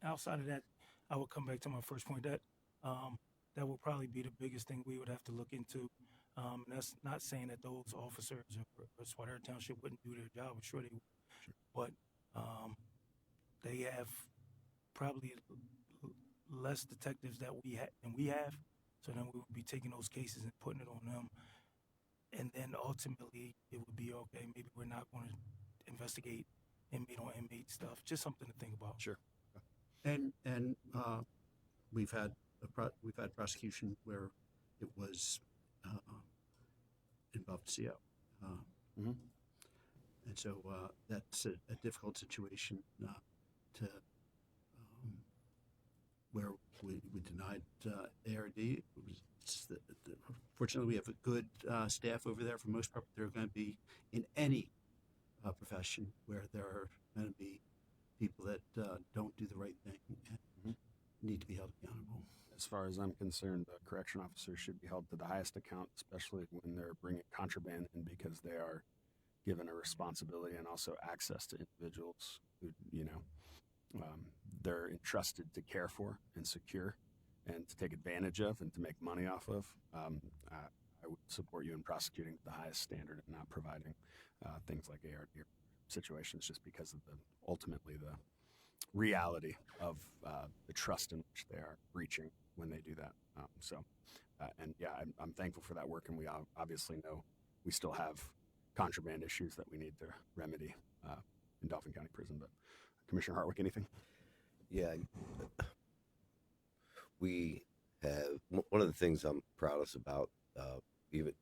Outside of that, I would come back to my first point that that will probably be the biggest thing we would have to look into. And that's not saying that those officers or Swatter Township wouldn't do their job. I'm sure they would. Sure. But they have probably less detectives than we have. So then we would be taking those cases and putting it on them. And then ultimately it would be okay. Maybe we're not going to investigate inmate on inmate stuff. Just something to think about. Sure. And we've had prosecution where it was involved CO. Mm-hmm. And so that's a difficult situation to where we denied ARD. Fortunately, we have a good staff over there for the most part. They're going to be in any profession where there are going to be people that don't do the right thing and need to be held accountable. As far as I'm concerned, the correction officers should be held to the highest account, especially when they're bringing contraband in, because they are given a responsibility and also access to individuals who, they're entrusted to care for and secure and to take advantage of and to make money off of. I would support you in prosecuting to the highest standard and not providing things like ARD situations, just because of ultimately the reality of the trust in which they are breaching when they do that. I'm thankful for that work, and we obviously know we still have contraband issues that we need to remedy in Dauphin County Prison. But Commissioner Hartwick, anything? Yeah, we have one of the things I'm proudest about, even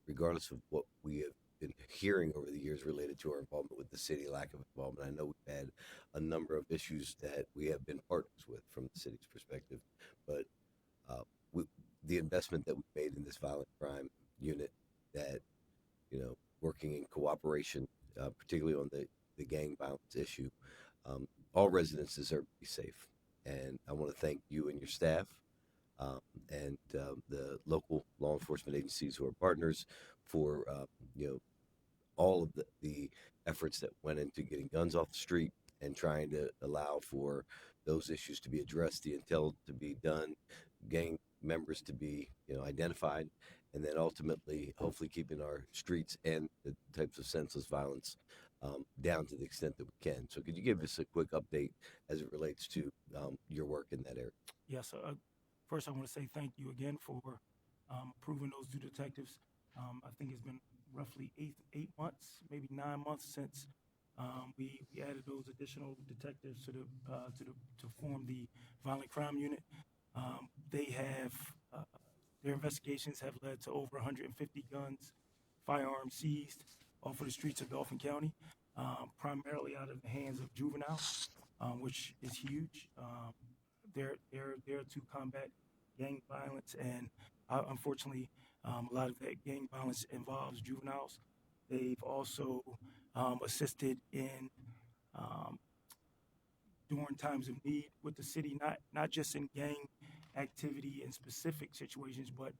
regardless of what we have been hearing over the years related to our involvement with the city, lack of involvement. I know we've had a number of issues that we have been partners with from the city's perspective, but the investment that we made in this violent crime unit, that working in cooperation, particularly on the gang violence issue, all residents deserve to be safe. And I want to thank you and your staff and the local law enforcement agencies who are partners for all of the efforts that went into getting guns off the street and trying to allow for those issues to be addressed, the intel to be done, gang members to be identified, and then ultimately hopefully keeping our streets and the types of senseless violence down to the extent that we can. So could you give us a quick update as it relates to your work in that area? Yes. First, I want to say thank you again for approving those two detectives. I think it's been roughly eight months, maybe 9 months since we added those additional detectives to form the violent crime unit. They have their investigations have led to over 150 guns, firearms seized off of the streets of Dauphin County, primarily out of the hands of juveniles, which is huge. They're there to combat gang violence, and unfortunately, a lot of that gang violence involves juveniles. They've also assisted in during times of need with the city, not just in gang activity in specific situations, but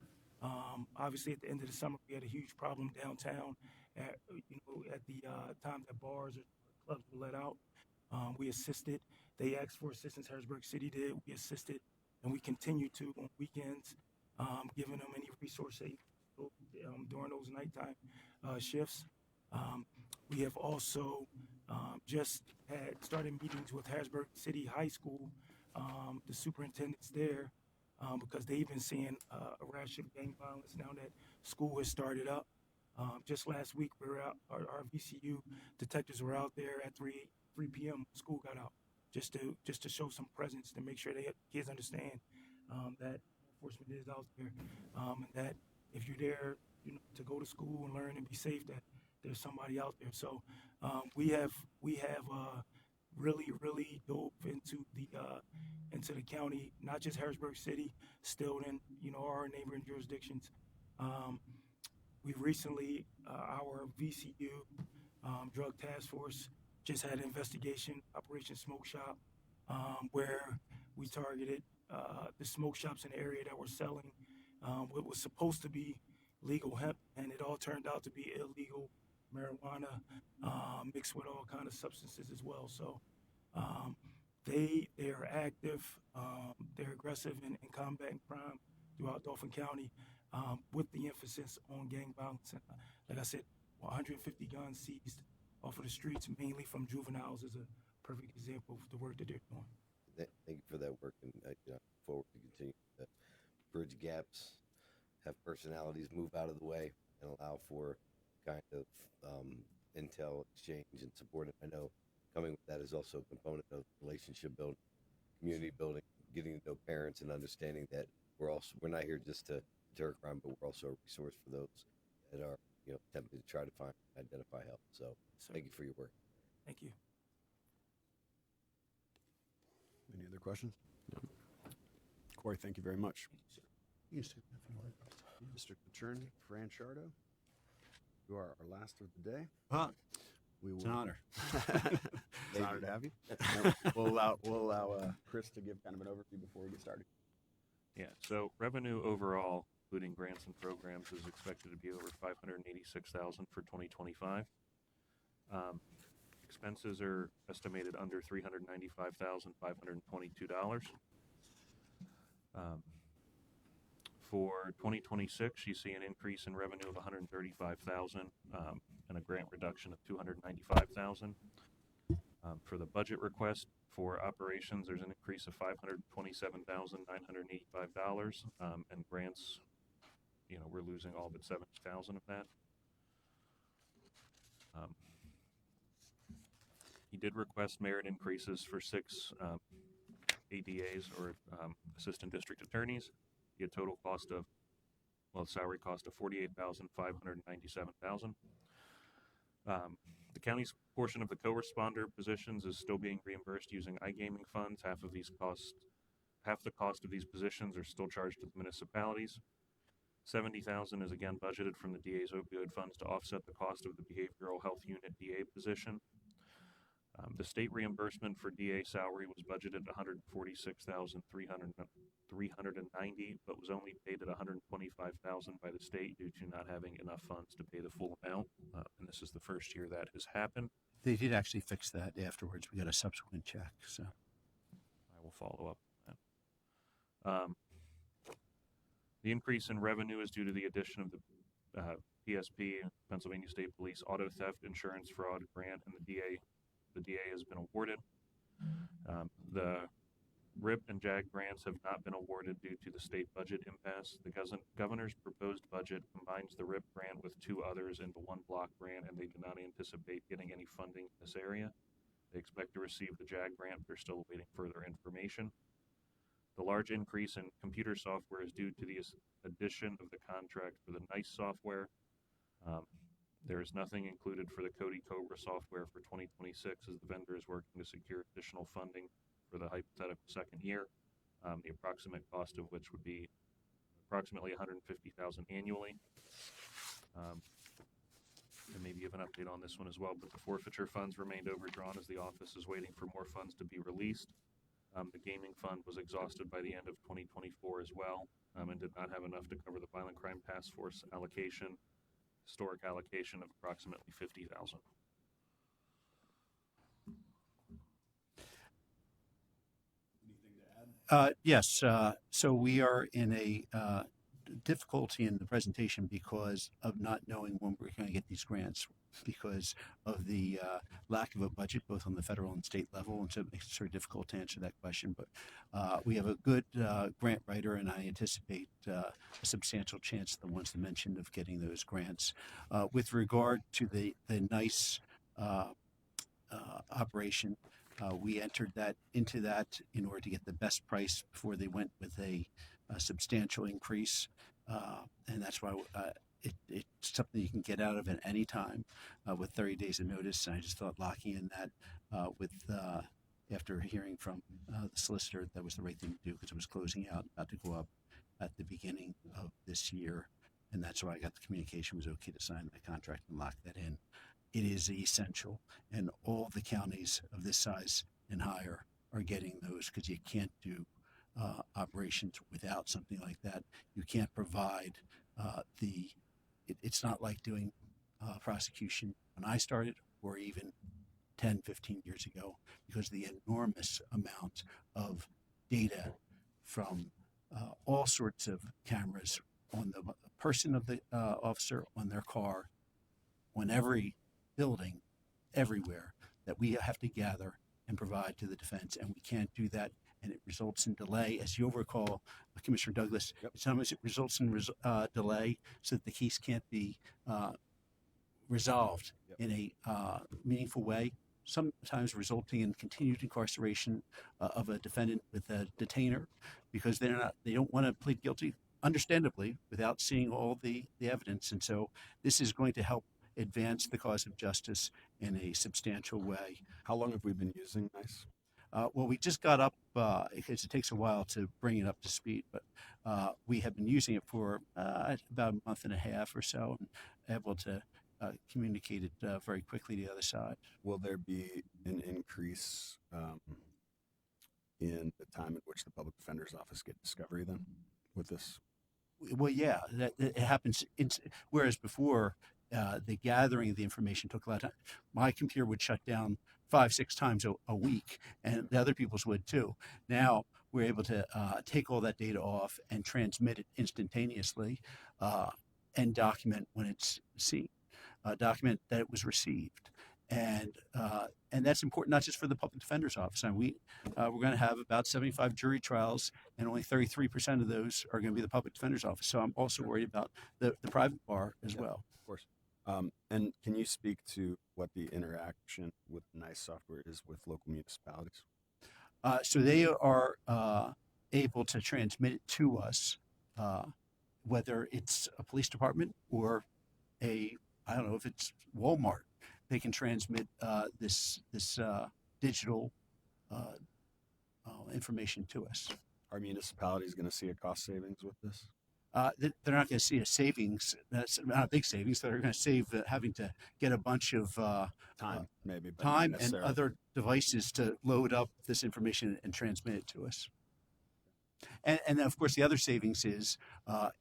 obviously at the end of the summer we had a huge problem downtown. At the time that bars or clubs were let out, we assisted. They asked for assistance. Harrisburg City did. We assisted, and we continue to on weekends, giving them any resource they during those nighttime shifts. We have also just had started meetings with Harrisburg City High School, the superintendents there, because they've been seeing a rash of gang violence now that school has started up. Just last week, we were out. Our VCU detectives were out there at 3 p.m. when school got out, just to show some presence, to make sure kids understand that enforcement is out there, and that if you're there, to go to school and learn and be safe, that there's somebody out there. So We have really dove into the county, not just Harrisburg City, Stoughton, our neighboring jurisdictions. We recently, our VCU Drug Task Force just had an investigation, Operation Smoke Shop, where we targeted the smoke shops in the area that were selling what was supposed to be legal hemp, and it all turned out to be illegal marijuana mixed with all kind of substances as well. So they are active, they're aggressive in combating crime throughout Dauphin County, with the emphasis on gang violence. Like I said, 150 guns seized off of the streets, mainly from juveniles, is a perfect example of the work that they're doing. Thank you for that work, and I look forward to continue to bridge gaps, have personalities move out of the way, and allow for kind of intel exchange and support. And I know coming with that is also a component of relationship building, community building, getting to know parents, and understanding that we're not here just to deter crime, but we're also a resource for those that are attempting to try to identify help. So thank you for your work. Thank you. Any other questions? No. Corey, thank you very much. District Attorney Fran Shardo, you are our last of the day. It's an honor. It's an honor to have you. We'll allow Chris to give kind of an overview before we get started. Yeah, so revenue overall, including grants and programs, is expected to be over $586,000 for 2025. Expenses are estimated under $395,522. For 2026, you see an increase in revenue of $135,000 and a grant reduction of $295,000. For the budget request for operations, there's an increase of $527,985, and grants, we're losing all but $70,000 of that. He did request merit increases for 6 ADAs, or assistant district attorneys. He had total cost of, salary cost of $48,597,000. The county's portion of the co-responder positions is still being reimbursed using iGaming funds. Half the cost of these positions are still charged to the municipalities. $70,000 is again budgeted from the DA's opioid funds to offset the cost of the behavioral health unit DA position. The state reimbursement for DA salary was budgeted at $146,390, but was only paid at $125,000 by the state due to not having enough funds to pay the full amount. And this is the first year that has happened. They did actually fix that afterwards. We got a subsequent check, so I will follow up on that. The increase in revenue is due to the addition of the PSP, Pennsylvania State Police Auto Theft Insurance Fraud Grant, and the DA has been awarded. The RIP and JAG grants have not been awarded due to the state budget impasse. The governor's proposed budget combines the RIP grant with 2 others into one block grant, and they do not anticipate getting any funding in this area. They expect to receive the JAG grant, but they're still awaiting further information. The large increase in computer software is due to the addition of the contract for the NICE software. There is nothing included for the Cody Cobra software for 2026, as the vendor is working to secure additional funding for the hypothetical second year, the approximate cost of which would be approximately $150,000 annually. And maybe you have an update on this one as well, but the forfeiture funds remained overdrawn as the office is waiting for more funds to be released. The gaming fund was exhausted by the end of 2024 as well, and did not have enough to cover the Violent Crime Task Force allocation, historic allocation of approximately $50,000. Yes. So we are in a difficulty in the presentation because of not knowing when we're going to get these grants, because of the lack of a budget both on the federal and state level, and so it makes it sort of difficult to answer that question. But we have a good grant writer, and I anticipate a substantial chance, the ones that mentioned, of getting those grants. With regard to the NICE operation, we entered into that in order to get the best price before they went with a substantial increase, and that's why it's something you can get out of at any time with 30 days of notice. And I just thought locking in that after hearing from the solicitor, that was the right thing to do because it was closing out, about to go up at the beginning of this year. And that's why I got the communication was okay to sign the contract and lock that in. It is essential, and all the counties of this size and higher are getting those because you can't do operations without something like that. You can't provide it's not like doing prosecution when I started or even 10, 15 years ago because the enormous amount of data from all sorts of cameras on the person of the officer, on their car, on every building, everywhere that we have to gather and provide to the defense. And we can't do that. And it results in delay. As you'll recall, Commissioner Douglas, sometimes it results in delay so that the case can't be resolved in a meaningful way, sometimes resulting in continued incarceration of a defendant with a detainer because they don't want to plead guilty, understandably, without seeing all the evidence. And so this is going to help advance the cause of justice in a substantial way. How long have we been using NICE? Well, we just got up because it takes a while to bring it up to speed, but we have been using it for about a month and a half or so, and able to communicate it very quickly to the other side. Will there be an increase in the time at which the public defender's office get discovery then with this? Well, yeah, it happens. Whereas before, the gathering of the information took a lot of time. My computer would shut down 5-6 times a week, and the other people's would too. Now we're able to take all that data off and transmit it instantaneously, and document when it's seen, document that it was received, and that's important not just for the public defender's office. And we're going to have about 75 jury trials, and only 33% of those are going to be the public defender's office. So I'm also worried about the private bar as well. Of course. And can you speak to what the interaction with NICE software is with local municipalities? So they are able to transmit it to us, whether it's a police department or I don't know if it's Walmart. They can transmit this digital information to us. Are municipalities going to see a cost savings with this? They're not going to see a savings. That's not a big savings. They're going to save having to get a bunch of time, maybe but time and other devices to load up this information and transmit it to us. And then, of course, the other savings is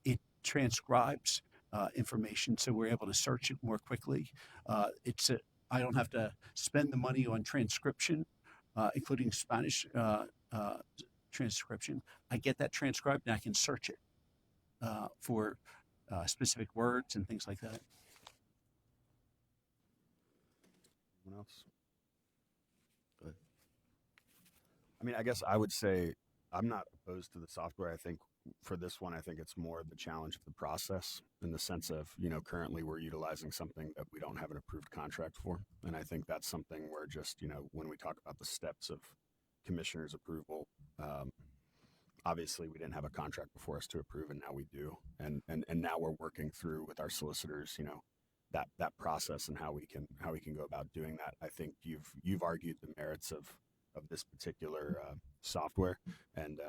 it transcribes information, so we're able to search it more quickly. I don't have to spend the money on transcription, including Spanish transcription. I get that transcribed and I can search it for specific words and things like that. Anyone else? Go ahead. I mean, I guess I would say I'm not opposed to the software. I think for this one, I think it's more the challenge of the process in the sense of, currently we're utilizing something that we don't have an approved contract for. And I think that's something where just, when we talk about the steps of commissioner's approval, obviously we didn't have a contract before us to approve, and now we do. And now we're working through with our solicitors, that process and how we can go about doing that. I think you've argued the merits of this particular software, and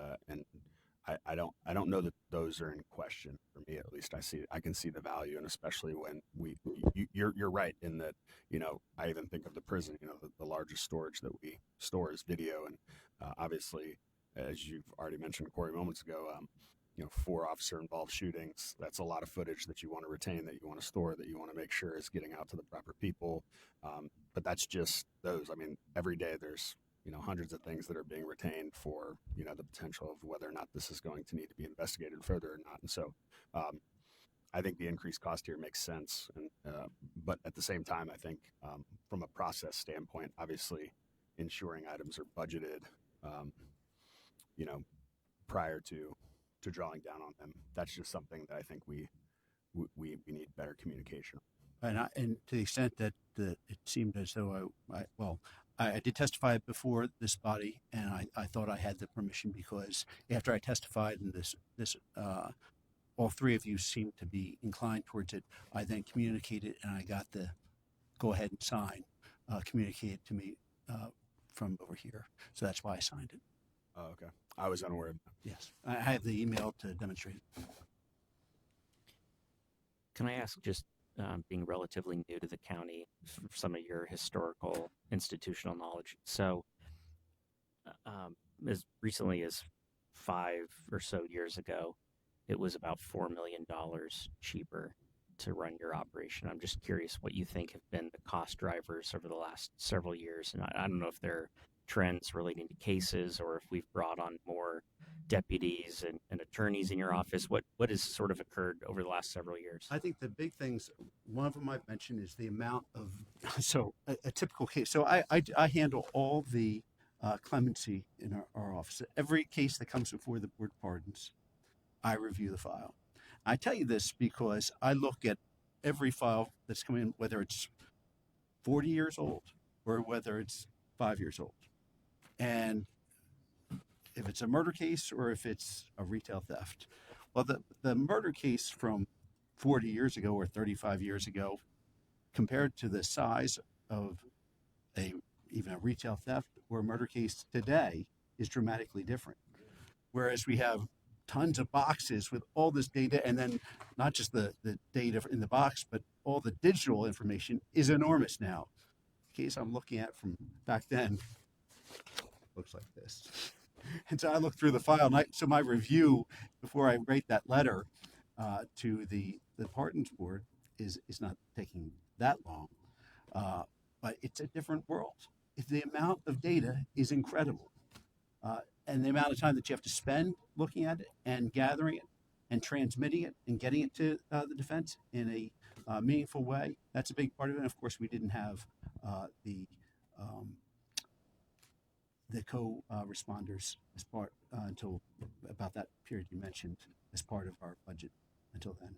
I don't know that those are in question for me. At least I can see the value, and especially when you're right in that, I even think of the prison, the largest storage that we store is video, and obviously, as you've already mentioned, Corey, moments ago, 4 officer involved shootings. That's a lot of footage that you want to retain, that you want to store, that you want to make sure is getting out to the proper people. But that's just those. I mean, every day there's hundreds of things that are being retained for the potential of whether or not this is going to need to be investigated further or not. And so I think the increased cost here makes sense. And but at the same time, I think from a process standpoint, obviously ensuring items are budgeted prior to drawing down on them. That's just something that I think we need better communication. And to the extent that it seemed as though I did testify before this body, and I thought I had the permission because after I testified in this all three of you seemed to be inclined towards it. I then communicated, and I got the go ahead and sign communicated to me from over here. So that's why I signed it. Oh, okay. I was unaware of that. Yes, I have the email to demonstrate it. Can I ask, just being relatively new to the county, some of your historical institutional knowledge? So, as recently as 5 or so years ago, it was about $4 million cheaper to run your operation. I'm just curious what you think have been the cost drivers over the last several years. And I don't know if there are trends relating to cases or if we've brought on more deputies and attorneys in your office. What has sort of occurred over the last several years? I think the big things, one of them I've mentioned is the amount of, so a typical case. So I handle all the clemency in our office. Every case that comes before the board of pardons, I review the file. I tell you this because I look at every file that's coming in, whether it's 40 years old or whether it's 5 years old. And if it's a murder case or if it's a retail theft. Well, the murder case from 40 years ago or 35 years ago, compared to the size of even a retail theft or a murder case today, is dramatically different. Whereas we have tons of boxes with all this data, and then not just the data in the box, but all the digital information is enormous now. The case I'm looking at from back then looks like this. And so I look through the file, and so my review before I write that letter to the pardons board is not taking that long, but it's a different world. The amount of data is incredible. And the amount of time that you have to spend looking at it and gathering it and transmitting it and getting it to the defense in a meaningful way, that's a big part of it. And of course, we didn't have the co-responders as part until about that period you mentioned as part of our budget until then.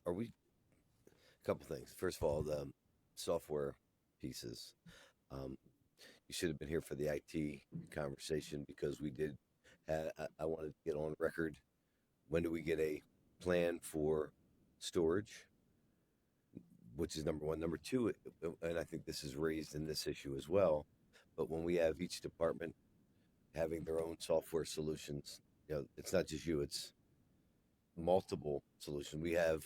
Are we, a couple things. First of all, the software pieces. You should have been here for the IT conversation because we did. I wanted to get on record. When do we get a plan for storage? Which is number one. Number two, and I think this is raised in this issue as well. But when we have each department having their own software solutions, it's not just you; it's multiple solutions. We have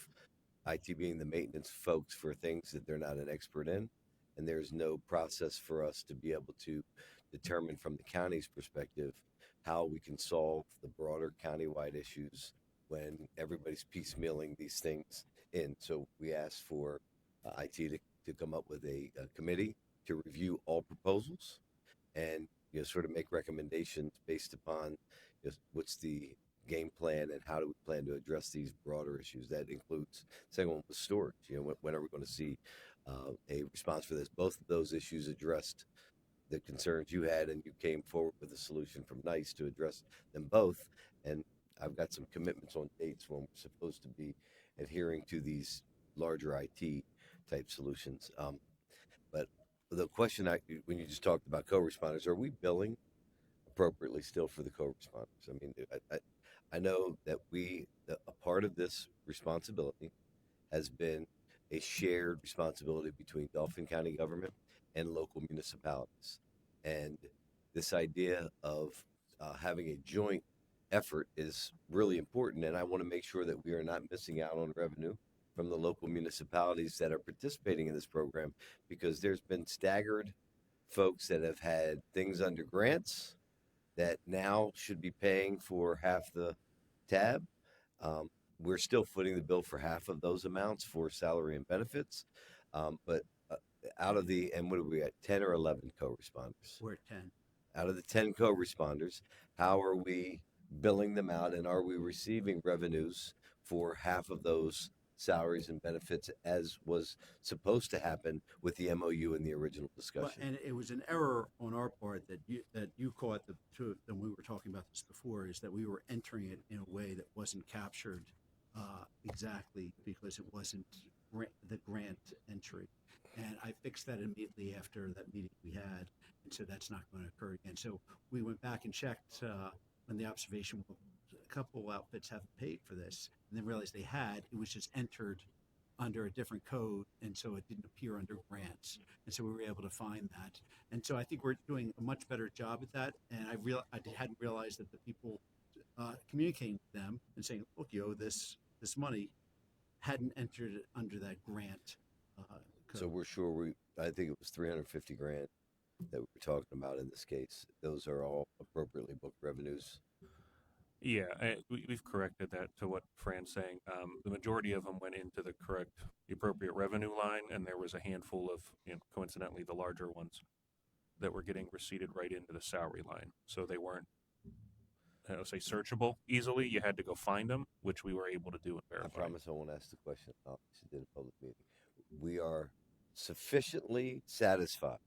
IT being the maintenance folks for things that they're not an expert in. And there's no process for us to be able to determine from the county's perspective how we can solve the broader countywide issues when everybody's piecemealing these things in. So we asked for IT to come up with a committee to review all proposals and sort of make recommendations based upon what's the game plan and how do we plan to address these broader issues. That includes, second one was storage. When are we going to see a response for this? Both of those issues addressed the concerns you had, and you came forward with a solution from NICE to address them both. And I've got some commitments on dates when we're supposed to be adhering to these larger IT type solutions. But the question when you just talked about co-responders, are we billing appropriately still for the co-responders? I mean, I know that a part of this responsibility has been a shared responsibility between Dauphin County government and local municipalities. And this idea of having a joint effort is really important. And I want to make sure that we are not missing out on revenue from the local municipalities that are participating in this program, because there's been staggered folks that have had things under grants that now should be paying for half the tab. We're still footing the bill for half of those amounts for salary and benefits. But out of and what are we at, 10 or 11 co-responders? We're at 10. Out of the 10 co-responders, how are we billing them out, and are we receiving revenues for half of those salaries and benefits as was supposed to happen with the MOU in the original discussion? Well, and it was an error on our part that you caught and we were talking about this before, is that we were entering it in a way that wasn't captured exactly because it wasn't the grant entry. And I fixed that immediately after that meeting we had, and so that's not going to occur again. So we went back and checked when the observation couple outfits haven't paid for this, and then realized they had. It was just entered under a different code, and so it didn't appear under grants, and so we were able to find that. And so I think we're doing a much better job at that. And I hadn't realized that the people communicating with them and saying, "Look, you owe this money," hadn't entered it under that grant. So we're sure I think it was 350 grand that we were talking about in this case. Those are all appropriately booked revenues. Yeah, we've corrected that to what Fran's saying. The majority of them went into the appropriate revenue line, and there was a handful of, coincidentally, the larger ones that were getting receipted right into the salary line. So they weren't, searchable easily. You had to go find them, which we were able to do and verify. I promise I won't ask the question. Obviously, did a public meeting. We are sufficiently satisfied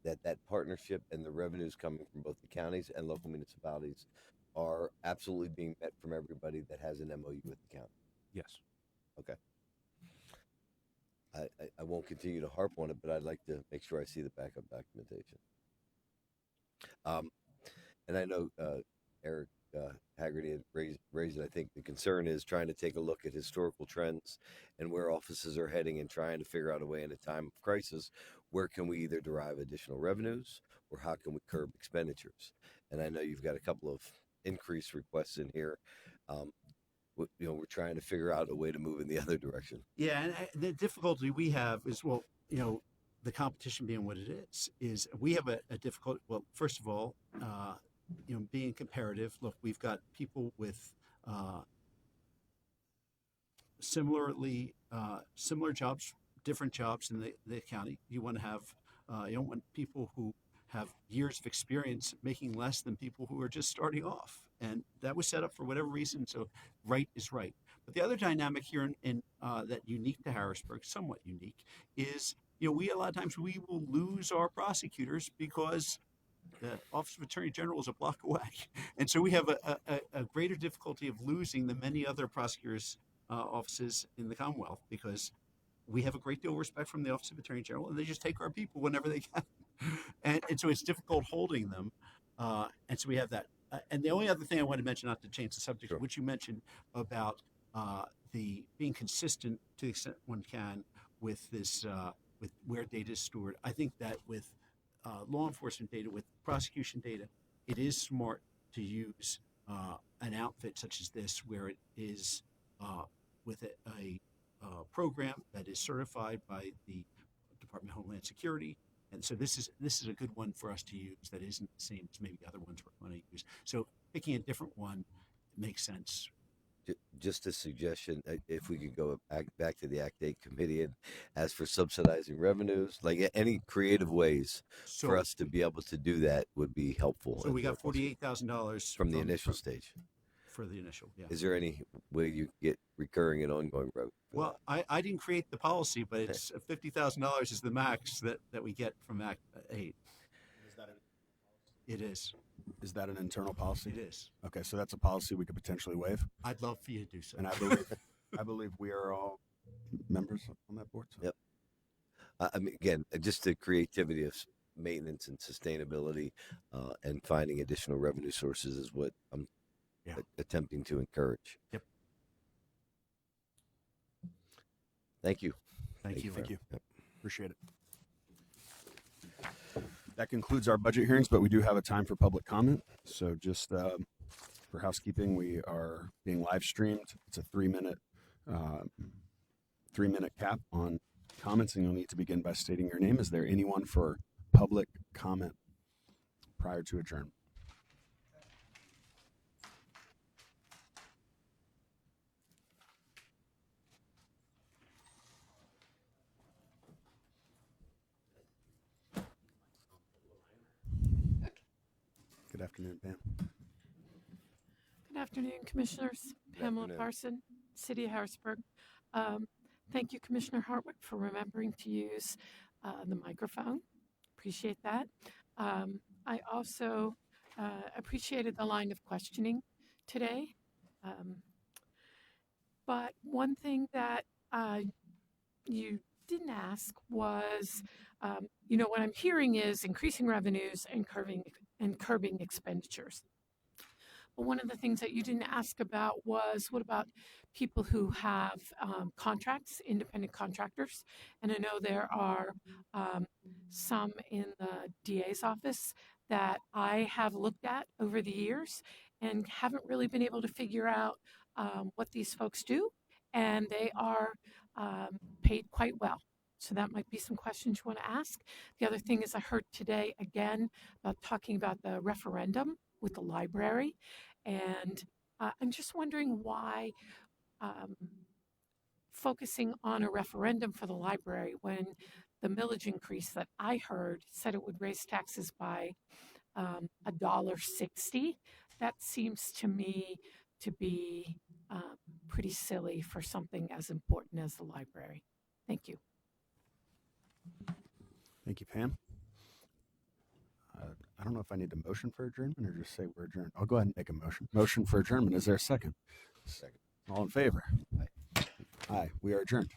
that partnership and the revenues coming from both the counties and local municipalities are absolutely being met from everybody that has an MOU with the county. Yes. Okay. I won't continue to harp on it, but I'd like to make sure I see the backup documentation. And I know Eric Haggerty had raised it. I think the concern is trying to take a look at historical trends and where offices are heading and trying to figure out a way in a time of crisis, where can we either derive additional revenues or how can we curb expenditures? And I know you've got a couple of increase requests in here. We're trying to figure out a way to move in the other direction. Yeah, and the difficulty we have is, the competition being what it is we have a difficult. Well, first of all, being comparative. Look, we've got people with similar jobs, different jobs in the county. You want to have, you don't want people who have years of experience making less than people who are just starting off. And that was set up for whatever reason. So right is right. But the other dynamic here in that unique to Harrisburg, somewhat unique, is, we a lot of times we will lose our prosecutors because the Office of Attorney General is a block away. And so we have a greater difficulty of losing than many other prosecutors' offices in the Commonwealth, because we have a great deal of respect from the Office of Attorney General, and they just take our people whenever they can. And so it's difficult holding them. And so we have that. And the only other thing I want to mention, not to change the subject, which you mentioned about the being consistent to the extent one can with this, with where data is stored. I think that with law enforcement data, with prosecution data, it is smart to use an outfit such as this, where it is with a program that is certified by the Department of Homeland Security. And so this is a good one for us to use that isn't the same as maybe other ones we're going to use. So picking a different one makes sense. Just a suggestion, if we could go back to the Act 8 committee and as for subsidizing revenues, like any creative ways for us to be able to do that would be helpful. So we got $48,000 from the initial stage. For the initial, yeah. Is there any way you get recurring and ongoing revenue? Well, I didn't create the policy, but it's $50,000 is the max that we get from Act 8. It is. Is that an internal policy? It is. Okay, so that's a policy we could potentially waive. I'd love for you to do so. And I believe we are all members on that board. So. Yep. I mean, again, just the creativity of maintenance and sustainability and finding additional revenue sources is what I'm attempting to encourage. Yep. Thank you. Thank you. Thank you. Yep. Appreciate it. That concludes our budget hearings, but we do have a time for public comment. So just for housekeeping, we are being live streamed. It's a 3-minute cap on comments, and you'll need to begin by stating your name. Is there anyone for public comment prior to adjournment? Good afternoon, Pam. Good afternoon, Commissioners. Pamela afternoon. Parson, City of Harrisburg. Thank you, Commissioner Hartwick, for remembering to use the microphone. Appreciate that. I also appreciated the line of questioning today. But one thing that you didn't ask was, what I'm hearing is increasing revenues and curbing expenditures. But one of the things that you didn't ask about was what about people who have contracts, independent contractors? And I know there are some in the DA's office that I have looked at over the years and haven't really been able to figure out what these folks do. And they are paid quite well. So that might be some questions you want to ask. The other thing is I heard today again about talking about the referendum with the library. And I'm just wondering why focusing on a referendum for the library when the millage increase that I heard said it would raise taxes by $1.60. That seems to me to be pretty silly for something as important as the library. Thank you. Thank you, Pam. I don't know if I need a motion for adjournment or just say we're adjourned. I'll go ahead and make a motion. Motion for adjournment. Is there a second? Second. All in favor? Aye. Aye. We are adjourned.